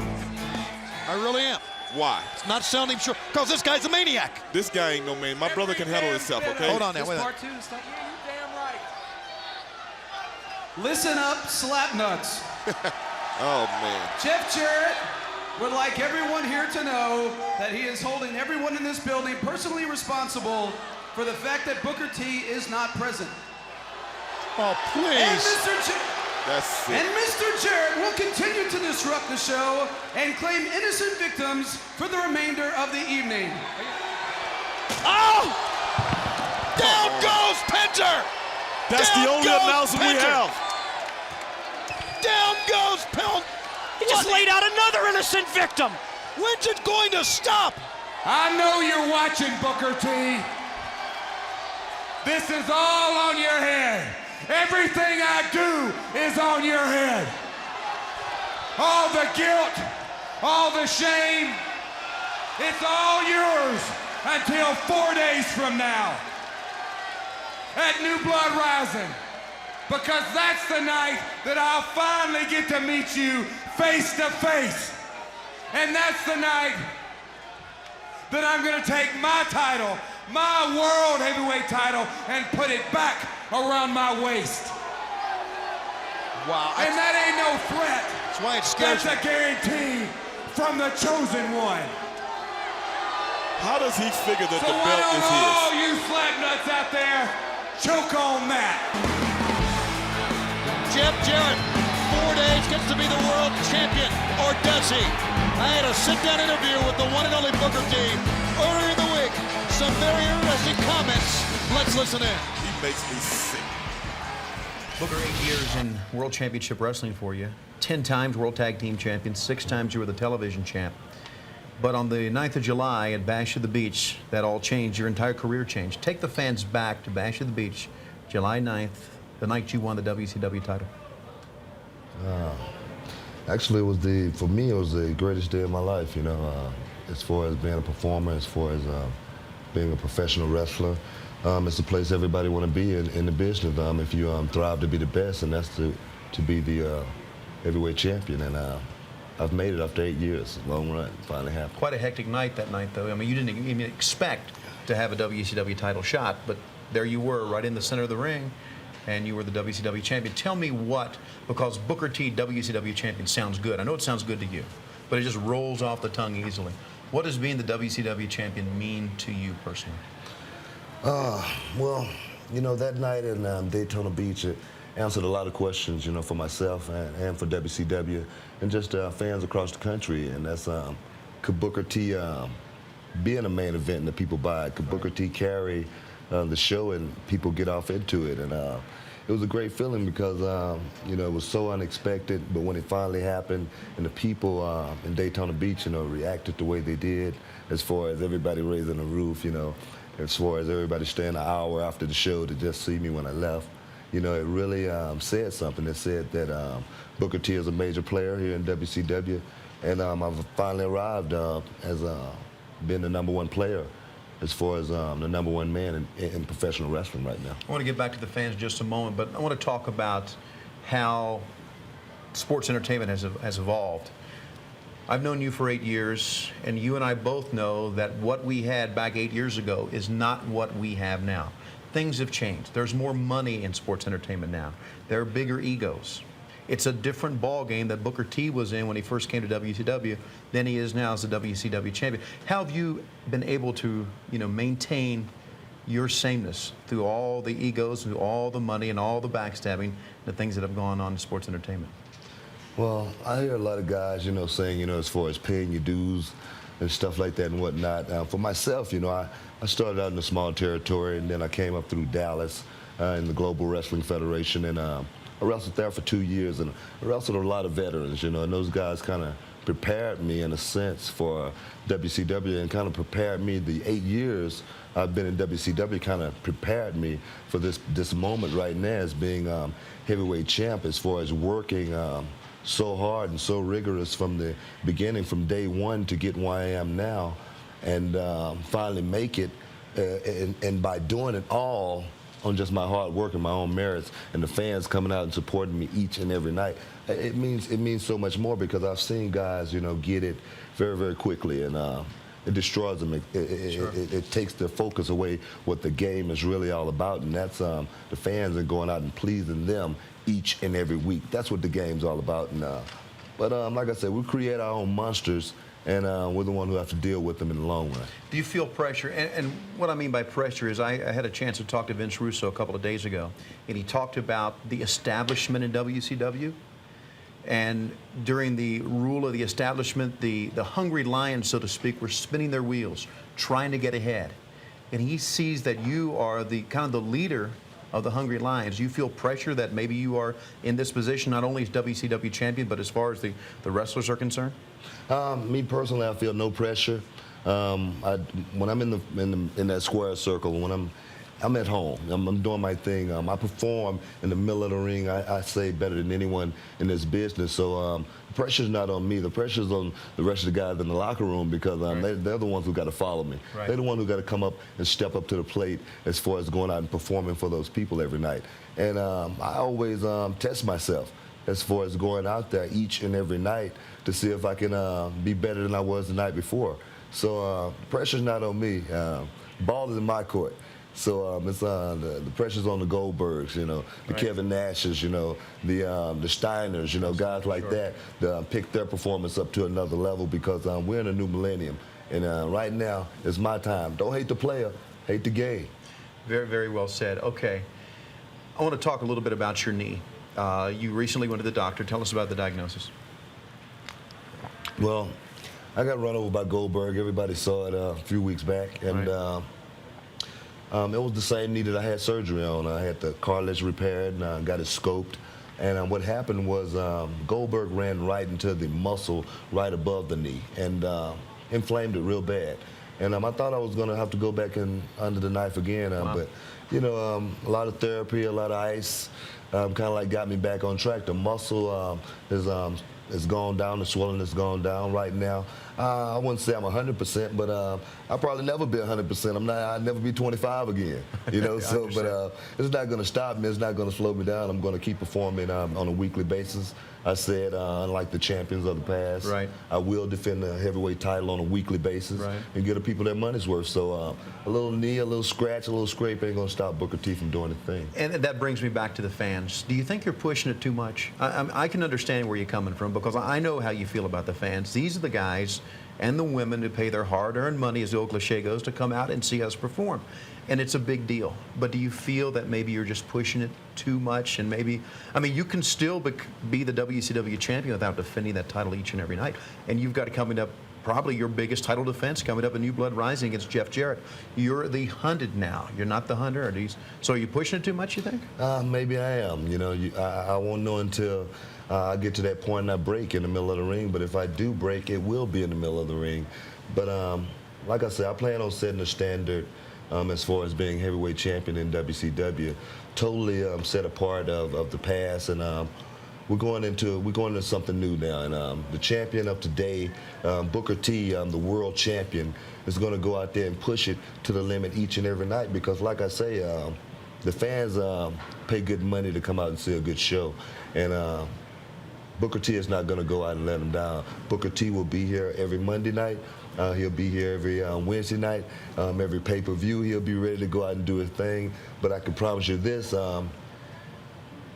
I really am. Why? It's not sounding sure. Because this guy's a maniac. This guy ain't no man. My brother can handle himself, okay? Hold on now, wait a minute. Part two to stop. Yeah, you damn right. Listen up, slapnuts. Oh, man. Jeff Jarrett would like everyone here to know that he is holding everyone in this building personally responsible for the fact that Booker T is not present. Oh, please. And Mr. Jarrett will continue to disrupt the show and claim innocent victims for the remainder of the evening. Oh! Down goes Pinter! That's the only announcement we have. Down goes Pelt. He just laid out another innocent victim. When's it going to stop? I know you're watching, Booker T. This is all on your head. Everything I do is on your head. All the guilt, all the shame, it's all yours until 4 days from now at New Blood Rising. Because that's the night that I'll finally get to meet you face to face. And that's the night that I'm gonna take my title, my world heavyweight title, and put it back around my waist. Wow. And that ain't no threat. That's why it's scary. That's a guarantee from the chosen one. How does he figure that So the why belt don't is all his? you slapnuts out there choke on that? Jeff Jarrett, 4 days, gets to be the world champion, or does he? I had a sit-down interview with the one and only Booker T earlier in the week. Some very interesting comments. Let's listen in. He makes me sick. Booker, 8 years in World Championship Wrestling for you. 10 times World Tag Team Champion. 6 times you were the television champ. But on the 9th of July at Bash of the Beach, that all changed. Your entire career changed. Take the fans back to Bash of the Beach, July 9th, the night you won the WCW title. Actually, for me, it was the greatest day of my life, you know, as far as being a performer, as far as being a professional wrestler. It's a place everybody want to be in the business if you thrive to be the best, and that's to be the heavyweight champion. And I've made it after 8 years, long run, finally happened. Quite a hectic night that night, though. I mean, you didn't even expect to have a WCW title shot, but there you were, right in the center of the ring, and you were the WCW champion. Tell me what, because Booker T, WCW champion, sounds good. I know it sounds good to you, but it just rolls off the tongue easily. What does being the WCW champion mean to you personally? Well, you know, that night in Daytona Beach, it answered a lot of questions, you know, for myself and for WCW and just fans across the country. And that's, could Booker T be in a main event and the people buy it? Could Booker T carry the show and people get off into it? And it was a great feeling because, you know, it was so unexpected, but when it finally happened and the people in Daytona Beach, you know, reacted the way they did, as far as everybody raising the roof, you know, as far as everybody staying an hour after the show to just see me when I left, you know, it really said something. It said that Booker T is a major player here in WCW, and I've finally arrived as being the #1 player as far as the #1 man in professional wrestling right now. I want to get back to the fans in just a moment, but I want to talk about how sports entertainment has evolved. I've known you for 8 years, and you and I both know that what we had back 8 years ago is not what we have now. Things have changed. There's more money in sports entertainment now. There are bigger egos. It's a different ball game that Booker T was in when he first came to WCW than he is now as the WCW champion. How have you been able to, maintain your sameness through all the egos, through all the money and all the backstabbing, the things that have gone on in sports entertainment? Well, I hear a lot of guys, saying, as far as paying your dues and stuff like that and whatnot. For myself, I started out in a small territory, and then I came up through Dallas in the Global Wrestling Federation, and I wrestled there for 2 years, and I wrestled a lot of veterans, and those guys kind of prepared me, in a sense, for WCW, and kind of prepared me. The 8 years I've been in WCW kind of prepared me for this moment right now as being heavyweight champ, as far as working so hard and so rigorous from the beginning, from day one, to get where I am now, and finally make it, and by doing it all on just my hard work and my own merits, and the fans coming out and supporting me each and every night, it means so much more, because I've seen guys, get it very, very quickly, and it destroys them. It takes the focus away what the game is really all about, and that's the fans and going out and pleasing them each and every week. That's what the game's all about. And but like I said, we create our own monsters, and we're the one who have to deal with them in the long run. Do you feel pressure? And what I mean by pressure is I had a chance to talk to Vince Russo a couple of days ago, and he talked about the establishment in WCW. And during the rule of the establishment, the hungry lions, so to speak, were spinning their wheels, trying to get ahead. And he sees that you are the kind of the leader of the hungry lions. You feel pressure that maybe you are in this position, not only as WCW champion, but as far as the wrestlers are concerned? Me personally, I feel no pressure. When I'm in that square circle, when I'm at home, I'm doing my thing. I perform in the middle of the ring. I say better than anyone in this business. So the pressure's not on me. The pressure's on the rest of the guys in the locker room, because they're the ones who got to follow me. Right. They're the ones who got to come up and step up to the plate as far as going out and performing for those people every night. And I always test myself as far as going out there each and every night to see if I can be better than I was the night before. So pressure's not on me. Ball is in my court. So it's the pressure's on the Goldbergs, the Kevin Nashes, the Steiners, guys like that pick their performance up to another level, because we're in a new millennium. And right now, it's my time. Don't hate the player, hate the game. Very, very well said. Okay. I want to talk a little bit about your knee. You recently went to the doctor. Tell us about the diagnosis. Well, I got run over by Goldberg. Everybody saw it a few weeks back. And it was the same knee that I had surgery on. I had the cartilage repaired, and I got it scoped. And what happened was Goldberg ran right into the muscle right above the knee and inflamed it real bad. And I thought I was going to have to go back in under the knife again. But, a lot of therapy, a lot of ice, kind of like got me back on track. The muscle has gone down, the swelling has gone down right now. I wouldn't say I'm 100%, but I'll probably never be 100%. I'll never be 25 again, So, but it's not going to stop me. It's not going to slow me down. I'm going to keep performing on a weekly basis. I said, unlike the champions of the past, I will defend the heavyweight title on a weekly basis and give the people their money's worth. So a little knee, a little scratch, a little scrape ain't going to stop Booker T from doing the thing. And that brings me back to the fans. Do you think you're pushing it too much? I can understand where you're coming from, because I know how you feel about the fans. These are the guys and the women who pay their hard-earned money, as the old cliche goes, to come out and see us perform. And it's a big deal. But do you feel that maybe you're just pushing it too much? And maybe, you can still be the WCW champion without defending that title each and every night. And you've got coming up probably your biggest title defense coming up in New Blood Rising against Jeff Jarrett. You're the hunted now. You're not the hunter. So are you pushing it too much, you think? Maybe I am. I won't know until I get to that point and I break in the middle of the ring. But if I do break, it will be in the middle of the ring. But like I said, I plan on setting a standard as far as being heavyweight champion in WCW, totally set apart of the past, and we're going into something new now. And the champion of today, Booker T, the world champion, is going to go out there and push it to the limit each and every night, because, like I say, the fans pay good money to come out and see a good show, and Booker T is not going to go out and let him down. Booker T will be here every Monday night. He'll be here every Wednesday night. Every pay-per-view, he'll be ready to go out and do his thing. But I can promise you this,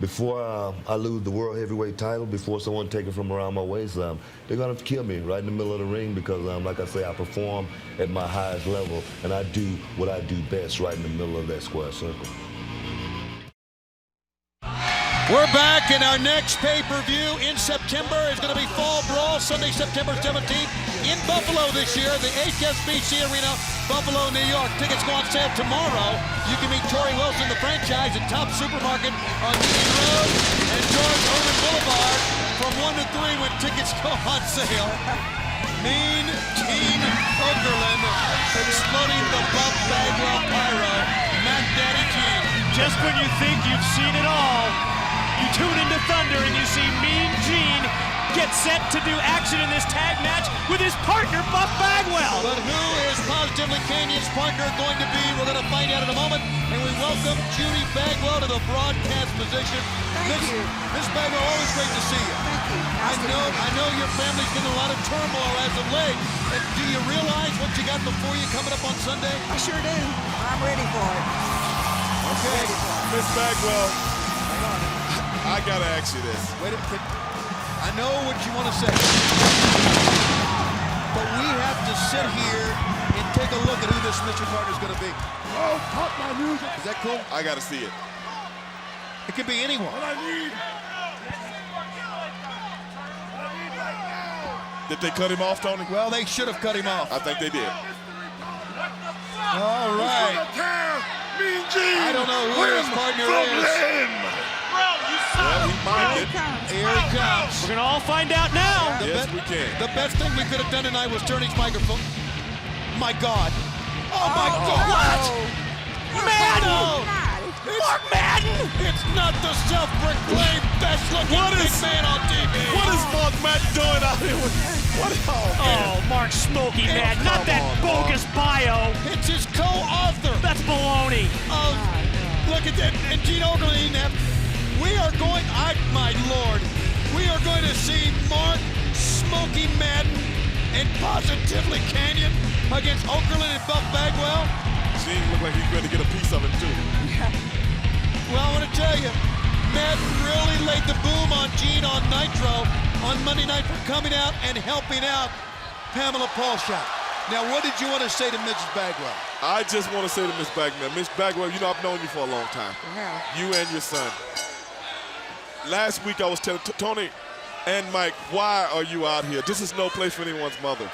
before I lose the world heavyweight title, before someone take it from around my waist, they're going to kill me right in the middle of the ring because, like I say, I perform at my highest level, and I do what I do best right in the middle of that square circle. We're back, and our next pay-per-view in September is going to be Fall Brawl, Sunday, September 17th in Buffalo this year, the HSBC Arena, Buffalo, New York. Tickets go on sale tomorrow. You can meet Torrie Wilson, the franchise, at Top Supermarket on Union Road and George Irvin Boulevard from 1 to 3 when tickets go on sale. Mean Gene Okerlund exploding the Buff Bagwell Pyro, Mac Daddy Gene. Just when you think you've seen it all, you tune into Thunder and you see Mean Gene get set to do action in this tag match with his partner, Buff Bagwell. But who is Positively Canyon's partner going to be? We're going to find out in a moment. And we welcome Judy Bagwell to the broadcast position. Miss Bagwell, always great to see you. Thank you. I know your family's been in a lot of turmoil as of late. Do you realize what you got before you coming up on Sunday? I sure do. I'm ready for it. Okay, Miss Bagwell, I gotta ask you this. Wait a minute. I know what you want to say, but we have to sit here and take a look at who this mystery partner is going to be. Oh, cut my music. Is that cool? I gotta see it. It could be anyone. What I need. Did they cut him off, Tony? Well, they should have cut him off. I think they did. All right. Mean Gene. I don't know who his partner is. Well, he might get. Here he comes. We're going to all find out now. Yes, we can. The best thing we could have done tonight was turn his microphone. My God. Oh, my God. What? Madden! Mark Madden! It's not the self-proclaimed best-looking big man on TV. What is Mark Madden doing out here with? Mark Smokey Madden, not that bogus bio. It's his co-author. That's baloney. Look at that. And Gene Okerlund. We are going, my Lord, we are going to see Mark Smokey Madden and Positively Canyon against Okerlund and Buff Bagwell. Gene looked like he's ready to get a piece of it, too. Well, I want to tell you, Madden really laid the boom on Gene on Nitro on Monday night for coming out and helping out Pamela Paulshot. Now, what did you want to say to Mrs. Bagwell? I just want to say to Miss Bagwell, Miss Bagwell, you know I've known you for a long time. Yeah. You and your son. Last week I was telling Tony and Mike, why are you out here? This is no place for anyone's mother.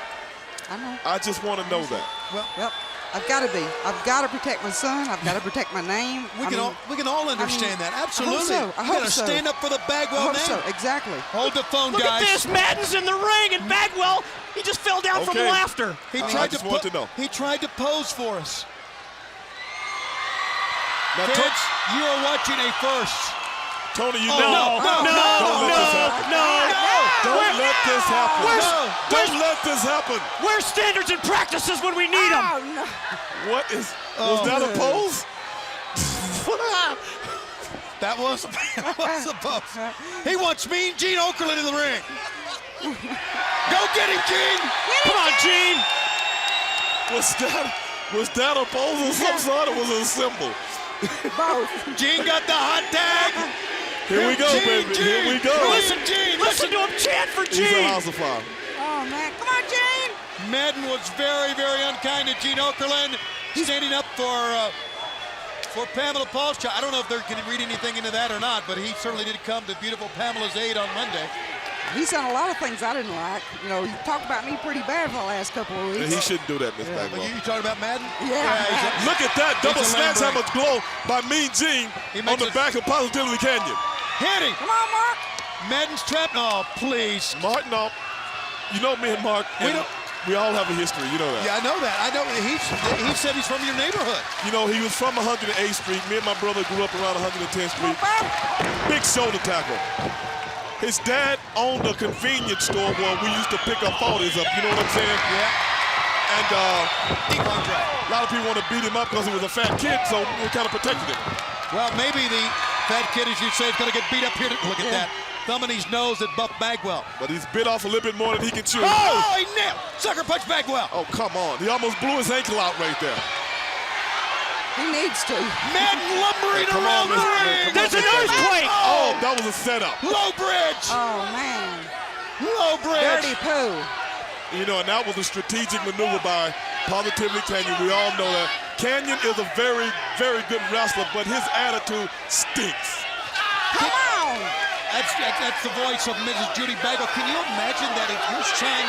I know. I just want to know that. Well, I've got to be. I've got to protect my son. I've got to protect my name. We can all understand that. Absolutely. I hope so. You got to stand up for the Bagwell name. So. Exactly. Hold the phone, Look guys. at this. Madden's in the ring, and Bagwell, he just fell down from laughter. He tried to pose for us. Now, Kids, you are watching a first. Tony, you No. Don't let this happen. Don't let this happen. Where's standards and practices when we need them? Oh, no. What is, was that a pose? That was a pose. He wants Mean Gene Okerlund in the ring. Go get him, Gene. Come on, Gene. Was that a pose of some sort or was it a symbol? Both. Gene got the hot tag. Here we go, baby. Here we go. Listen, Gene. Listen to him chant for Gene. He's a house of fire. Oh, man. Come on, Gene. Madden was very, very unkind to Gene Okerlund, standing up for Pamela Paulshot. I don't know if they're going to read anything into that or not, but he certainly did come to beautiful Pamela's aid on Monday. He's done a lot of things I didn't like. You know, you talked about me pretty bad for the last couple of weeks. And he shouldn't do that, Miss But Bagwell. you talking about Madden? Yeah. Look at that double snatch hammer glow by Mean Gene on the back of Positively Canyon. Hit him. Come on, Mark. Madden's trapped. Oh, please. Mark, no. You know me and Mark, we all have a history. You know that. Yeah, I know that. I know. He said he's from your neighborhood. You know, he was from 108th Street. Me and my brother grew up around 110th Street. Big shoulder tackle. His dad owned a convenience store where we used to pick up 40s up. You know what I'm saying? Yeah. And a lot of people want to beat him up because he was a fat kid, so we kind of protected him. Well, maybe the fat kid, as you say, is going to get beat up here. Look at that. thumbing his nose at Buff Bagwell. But he's bit off a little bit more than he can chew. Oh, he nailed! Sucker punch Bagwell. Oh, come on. He almost blew his ankle out right there. He needs to. Madden lumbering around the ring. There's an earthquake. Oh, that was a setup. Low bridge. Oh, man. Low bridge. Dirty poo. You know, and that was a strategic maneuver by Positively Canyon. We all know that. Canyon is a very, very good wrestler, but his attitude stinks. Come on. That's the voice of Mrs. Judy Bagwell. Can you imagine that if Bruce Chang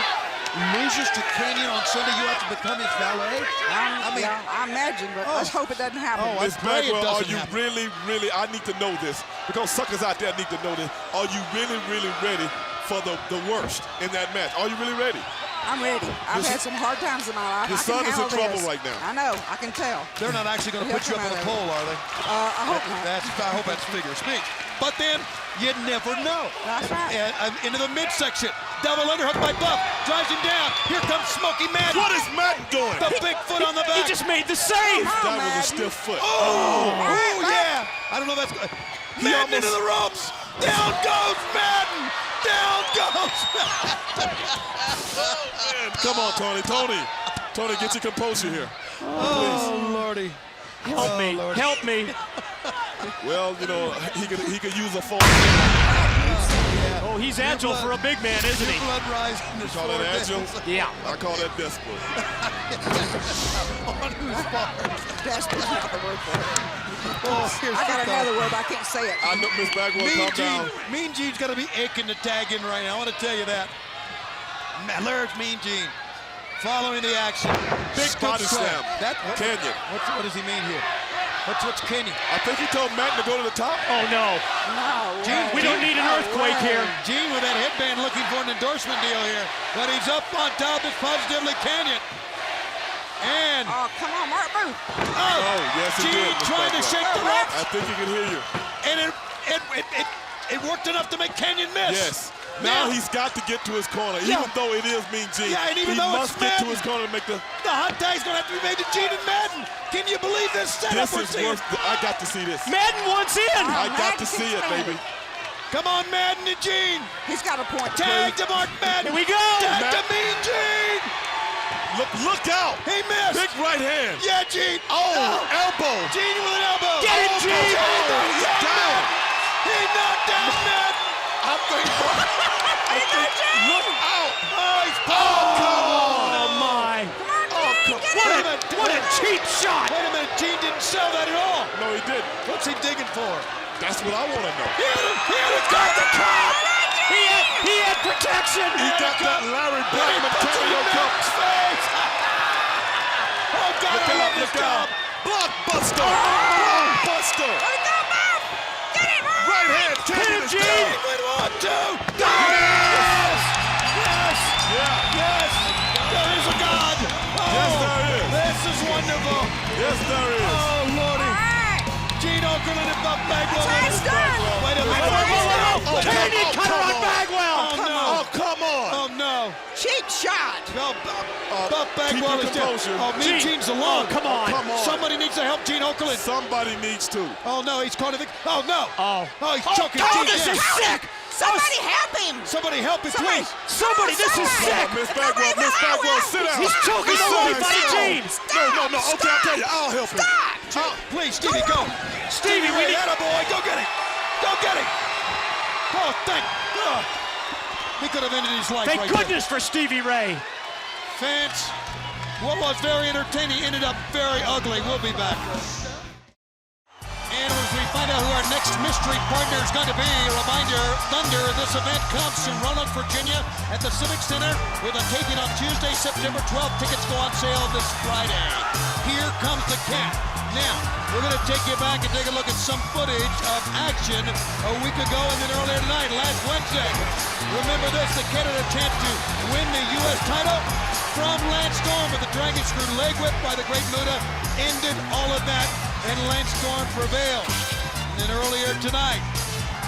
loses to Canyon on Sunday, you have to become his valet? I imagine, but let's hope it doesn't happen. Oh, Miss Bagwell, are you really, I need to know this, because suckers out there need to know this. Are you really, really ready for the worst in that match? Are you really ready? I'm ready. I've had some hard times in my life. Your son is in trouble right now. I know. I can tell. They're not actually going to put you up on a pole, are they? I hope not. I hope that's figure of speech. But then, you never know. That's right. Into the midsection. Double underhook by Buff. Drives him down. Here comes Smoky Madden. What is Madden doing? The big foot on the back. He just made the save. That was a stiff foot. Oh, yeah. I don't know if that's good. Madden into the ropes. Down goes Madden. Down goes Madden. Come on, Tony. Tony, get your composure here. Oh, Lordy. Help me. Lordy. Help me. Well, you know, he could use a phone. Oh, he's agile for a big man, isn't he? Blood rising. You call that agile? Yeah. I call that desperate. On whose part? Desperate's not the word for it. Oh, I got another word, but I can't say it. I know Miss Bagwell, calm down. Mean Gene's got to be aching to tag in right now. I want to tell you that. Large Mean Gene following the action. Big Body slam. Canyon. What does he mean here? What's Canyon? I think he told Madden to go to the top. Oh, no. We don't need an earthquake here. Gene with that headband looking for an endorsement deal here. But he's up on top. It's Positively Canyon. And oh, come on, Mark Booth. Oh, yes, he Gene did. trying to shake the ropes. I think he can hear you. And it worked enough to make Canyon miss. Yes. Now he's got to get to his corner, even though it is Mean Gene. Yeah, and even he though must it's get to Madden, his corner to make the hot tag's going to have to be made to Gene and Madden. Can you believe this setup we're seeing? I got to see this. Madden wants in. I got to see it, baby. Come on, Madden to Gene. He's got a point. Tag to Mark Madden. Here we go. Tag to Mean Gene. Look out. He missed. Big right hand. Yeah, Gene. Oh, elbow. Gene with an elbow. Get it, Gene. Down. He knocked down Madden. I think look out. Oh, he's come on. Oh, my. Oh, come on. What a cheap shot. Wait a minute. Gene didn't sell that at all. No, he didn't. What's he digging for? That's what I want to know. He had it. Got the cup. He had protection. He got that Larry Blackman cameo cup. Oh, God, I love this cup. Blockbuster. Blockbuster. Right hand. Canyon is down. With 1, 2. Yes. Yes. There is a God. Oh, Yes, there is. This is wonderful. Yes, there is. Oh, Lordy. Gene Okerlund and Buff Bagwell. Wait a minute. Canyon cut her on Bagwell. Oh, no. Oh, come on. Oh, no. Cheap shot. No, Buff Bagwell is down. Oh, Mean Gene's alone. Come on. Come on. Somebody needs to help Gene Okerlund. Somebody needs to. Oh, no, he's caught a victim. Oh, no. Oh, he's choking Oh, Gene. this is sick. Somebody help him. Somebody help him, please. Somebody, this is sick. Miss Bagwell, sit down. He's choking the life out of Gene. No. Okay, I'll tell you. I'll help him. Oh, please, Stevie, go. Stevie, we need... Attaboy, go get it. Go get it. Oh, thank God. He could have ended his life Thank right goodness for Stevie Ray. Fans, what was very entertaining ended up very ugly. We'll be back. And as we find out who our next mystery partner is going to be, a reminder, Thunder, this event comes to Roanoke, Virginia at the Civic Center with a taping on Tuesday, September 12th. Tickets go on sale this Friday. Here comes the Cat. Now, we're going to take you back and take a look at some footage of action a week ago and then earlier tonight, last Wednesday. Remember this, the Cat had a chance to win the U.S. title from Lance Storm with the Dragon Screw leg whip by the Great Muta. Ended all of that, and Lance Storm prevailed. And then earlier tonight,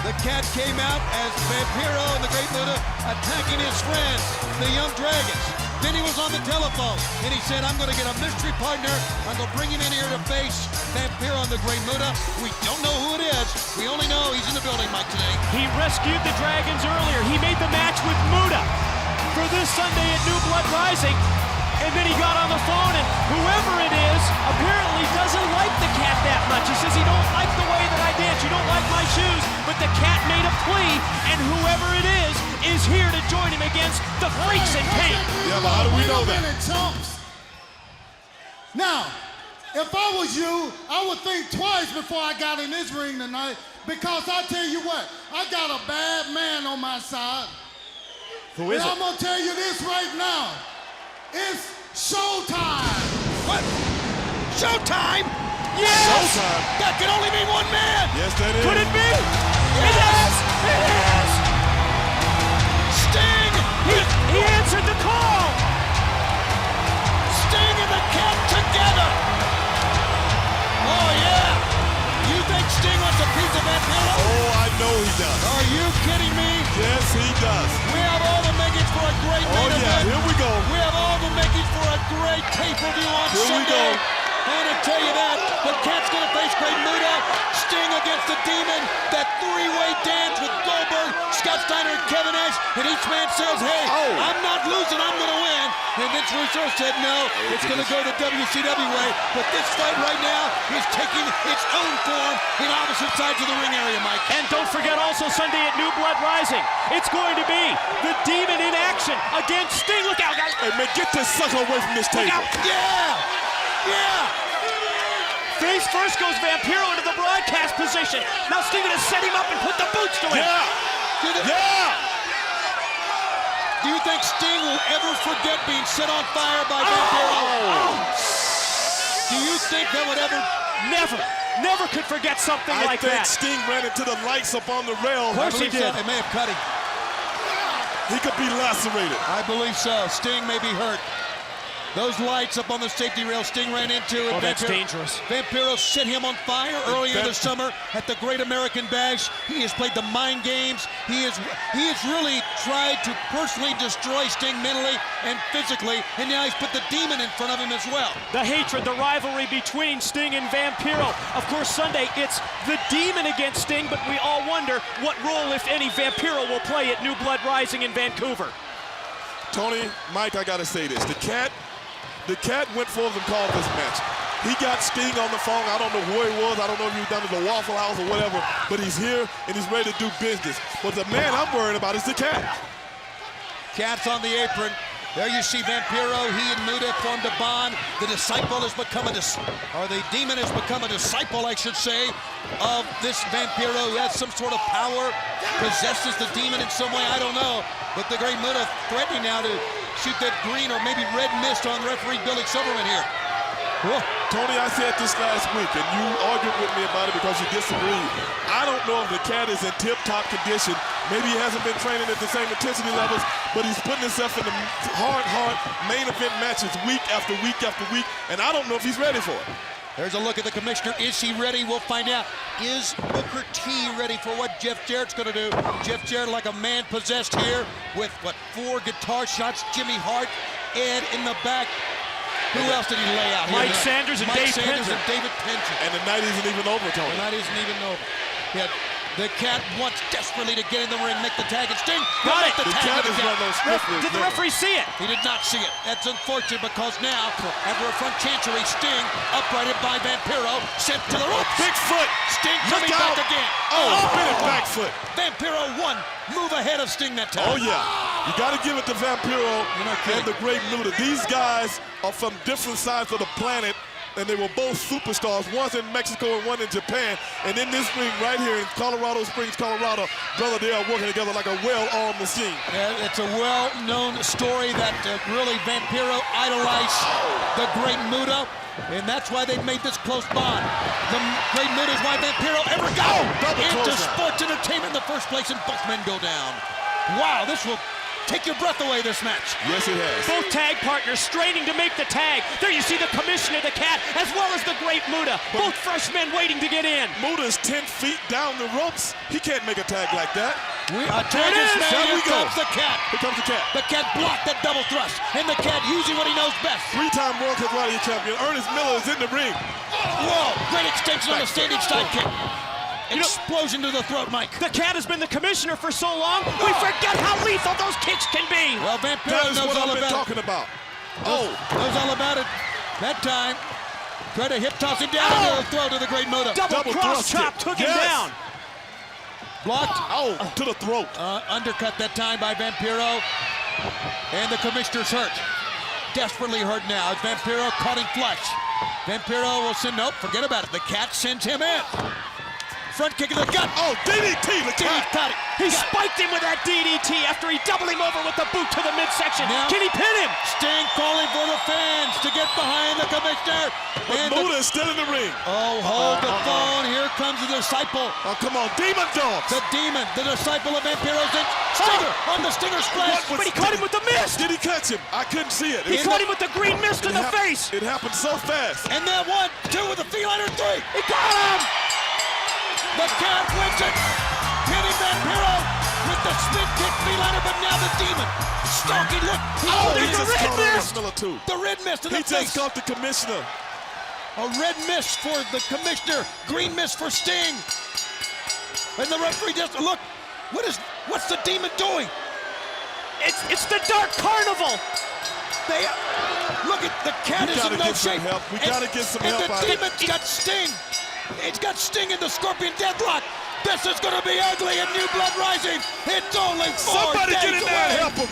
the Cat came out as Vampiro and the Great Muta attacking his friends, the Young Dragons. Then he was on the telephone, and he said, I'm going to get a mystery partner. I'm going to bring him in here to face Vampiro and the Great Muta. We don't know who it is. We only know he's in the building, Mike, today. He rescued the Dragons earlier. He made the match with Muta for this Sunday at New Blood Rising. And then he got on the phone, and whoever it is apparently doesn't like the Cat that much. He says, you don't like the way that I dance, you don't like my shoes, but the Cat made a plea, and whoever it is here to join him against the Freaks in Pain. Yeah, but how do we know that? Now, if I was you, I would think twice before I got in this ring tonight, because I tell you what, I got a bad man on my side. Who is it? I'm gonna tell you this right now. It's showtime! What? Showtime? Yes! Showtime? That can only mean one man! Yes, that is. Could it be? Yes! It is! Sting! He answered the call! Sting and the Cat together! Oh, yeah! You think Sting wants a piece of Vampiro? Oh, I know he does. Are you kidding me? Yes, he does. We have all the makings for a great main Oh, yeah, event. here we go. We have all the makings for a great pay-per-view on Here we Sunday. go. I want to tell you that. The Cat's going to face Great Muta. Sting against the Demon. That three-way dance with Goldberg, Scott Steiner, and Kevin Nash. And each man says, hey, I'm not losing, I'm going to win. And Vince Russo said, no, it's going to go the WCW way. But this fight right now is taking its own form in opposite sides of the ring area, Mike. And don't forget also Sunday at New Blood Rising, it's going to be the Demon in action against Sting. Look out, guys. Hey, man, get this sucker away from this table. Yeah! Yeah! Face first goes Vampiro into the broadcast position. Now Sting gonna set him up and put the boots to him. Yeah! Yeah! Do you think Sting will ever forget being set on fire by Vampiro? Do you think that would ever... Never could forget something like that. I think Sting ran into the lights up on the rail. Of course he did. It may have cut him. He could be lacerated. I believe so. Sting may be hurt. Those lights up on the safety rail Sting ran into. Oh, that's dangerous. Vampiro set him on fire earlier this summer at the Great American Bash. He has played the mind games. He has really tried to personally destroy Sting mentally and physically, and now he's put the Demon in front of him as well. The hatred, the rivalry between Sting and Vampiro. Of course, Sunday, it's the Demon against Sting, but we all wonder what role, if any, Vampiro will play at New Blood Rising in Vancouver. Tony, Mike, I gotta say this. The Cat went forth and called this match. He got Sting on the phone. I don't know where he was. I don't know if he was down at the Waffle House or whatever, but he's here and he's ready to do business. But the man I'm worried about is the Cat. Cat's on the apron. There you see Vampiro. He and Muta formed a bond. The disciple has become the Demon has become a disciple, I should say, of this Vampiro who has some sort of power, possesses the Demon in some way, I don't know. But the Great Muta threatening now to shoot that green or maybe red mist on referee Billy Silverman here. Well, Tony, I said this last week, and you argued with me about it because you disagreed. I don't know if the Cat is in tip-top condition. Maybe he hasn't been training at the same intensity levels, but he's putting himself in the hard main event matches week after week after week, and I don't know if he's ready for it. There's a look at the commissioner. Is he ready? We'll find out. Is Booker T ready for what Jeff Jarrett's going to do? Jeff Jarrett like a man possessed here with, 4 guitar shots. Jimmy Hart, Ed in the back. Who else did he lay out here? Mike Sanders and David Penzer. And the night isn't even over, Tony. The night isn't even over. Yeah, the Cat wants desperately to get in the ring, make the tag, and Sting. Got it. The Cat is one of those swiftly. Did the referee see it? He did not see it. That's unfortunate because now, after a front chancery, Sting, uprighted by Vampiro, sent to the ropes. Big foot. Sting coming back again. Spinning back foot. Vampiro one move ahead of Sting that time. Oh, yeah. You got to give it to Vampiro and the Great Muta. These guys are from different sides of the planet, and they were both superstars, one's in Mexico and one in Japan. And in this ring right here in Colorado Springs, Colorado, brother, they are working together like a well-armed machine. Yeah, it's a well-known story that really Vampiro idolized the Great Muta, and that's why they've made this close bond. The Great Muta is why Vampiro ever got into sports entertainment in the first place, and both men go down. Wow, this will take your breath away this match. Yes, it has. Both tag partners straining to make the tag. There you see the commissioner, the Cat, as well as the great Muta. Both fresh men waiting to get in. Muta is 10 feet down the ropes. He can't make a tag like that. A tag is made. There we Here go. comes the Cat. Here comes the Cat. The Cat blocked that double thrust. And the Cat using what he knows best. 3-time World Karate Champion Ernest Miller is in the ring. Whoa, great extension on the standing side kick. Explosion to the throat, Mike. The Cat has been the commissioner for so long, we forget how lethal those kicks can be. Well, Vampiro That is knows what all I've been about talking about. knows all about it. That time, tried to hip toss him down into the throat of the great Muta. Double cross chop took him down. Blocked. To the throat. Undercut that time by Vampiro. And the commissioner's hurt. Desperately hurt now. It's Vampiro cutting flesh. Vampiro will send, nope, forget about it. The Cat sends him in. Front kick in the gut. Oh, DDT, the Cat. Got it. He spiked him with that DDT after he doubled him over with the boot to the midsection. Now, Can he pin him? Sting calling for the fans to get behind the commissioner. But Muta is still in the ring. Oh, hold the phone. Here comes the disciple. Oh, come on, Demon Dogs. The demon, the disciple of Vampiro's in. Stinger on the Stinger splash. But he caught him with the mist. Did he catch him? I couldn't see it. He caught him with the green mist in the face. It happened so fast. And then 1, 2 with the feline 3. He got him. The Cat wins it. Pinning Vampiro with the spin kick feline, but now the demon. Stalking, look. There's the red mist. The red mist in the He face. just caught the commissioner. A red mist for the commissioner. Green mist for Sting. And the referee just, look. What's the demon doing? It's the Dark Carnival. Look at the Cat is in no shape. We gotta get some help. And the demon's got Sting. It's got Sting in the Scorpion Deadlock. This is going to be ugly in New Blood Rising. It's only 4 Somebody days get in there away. and help him.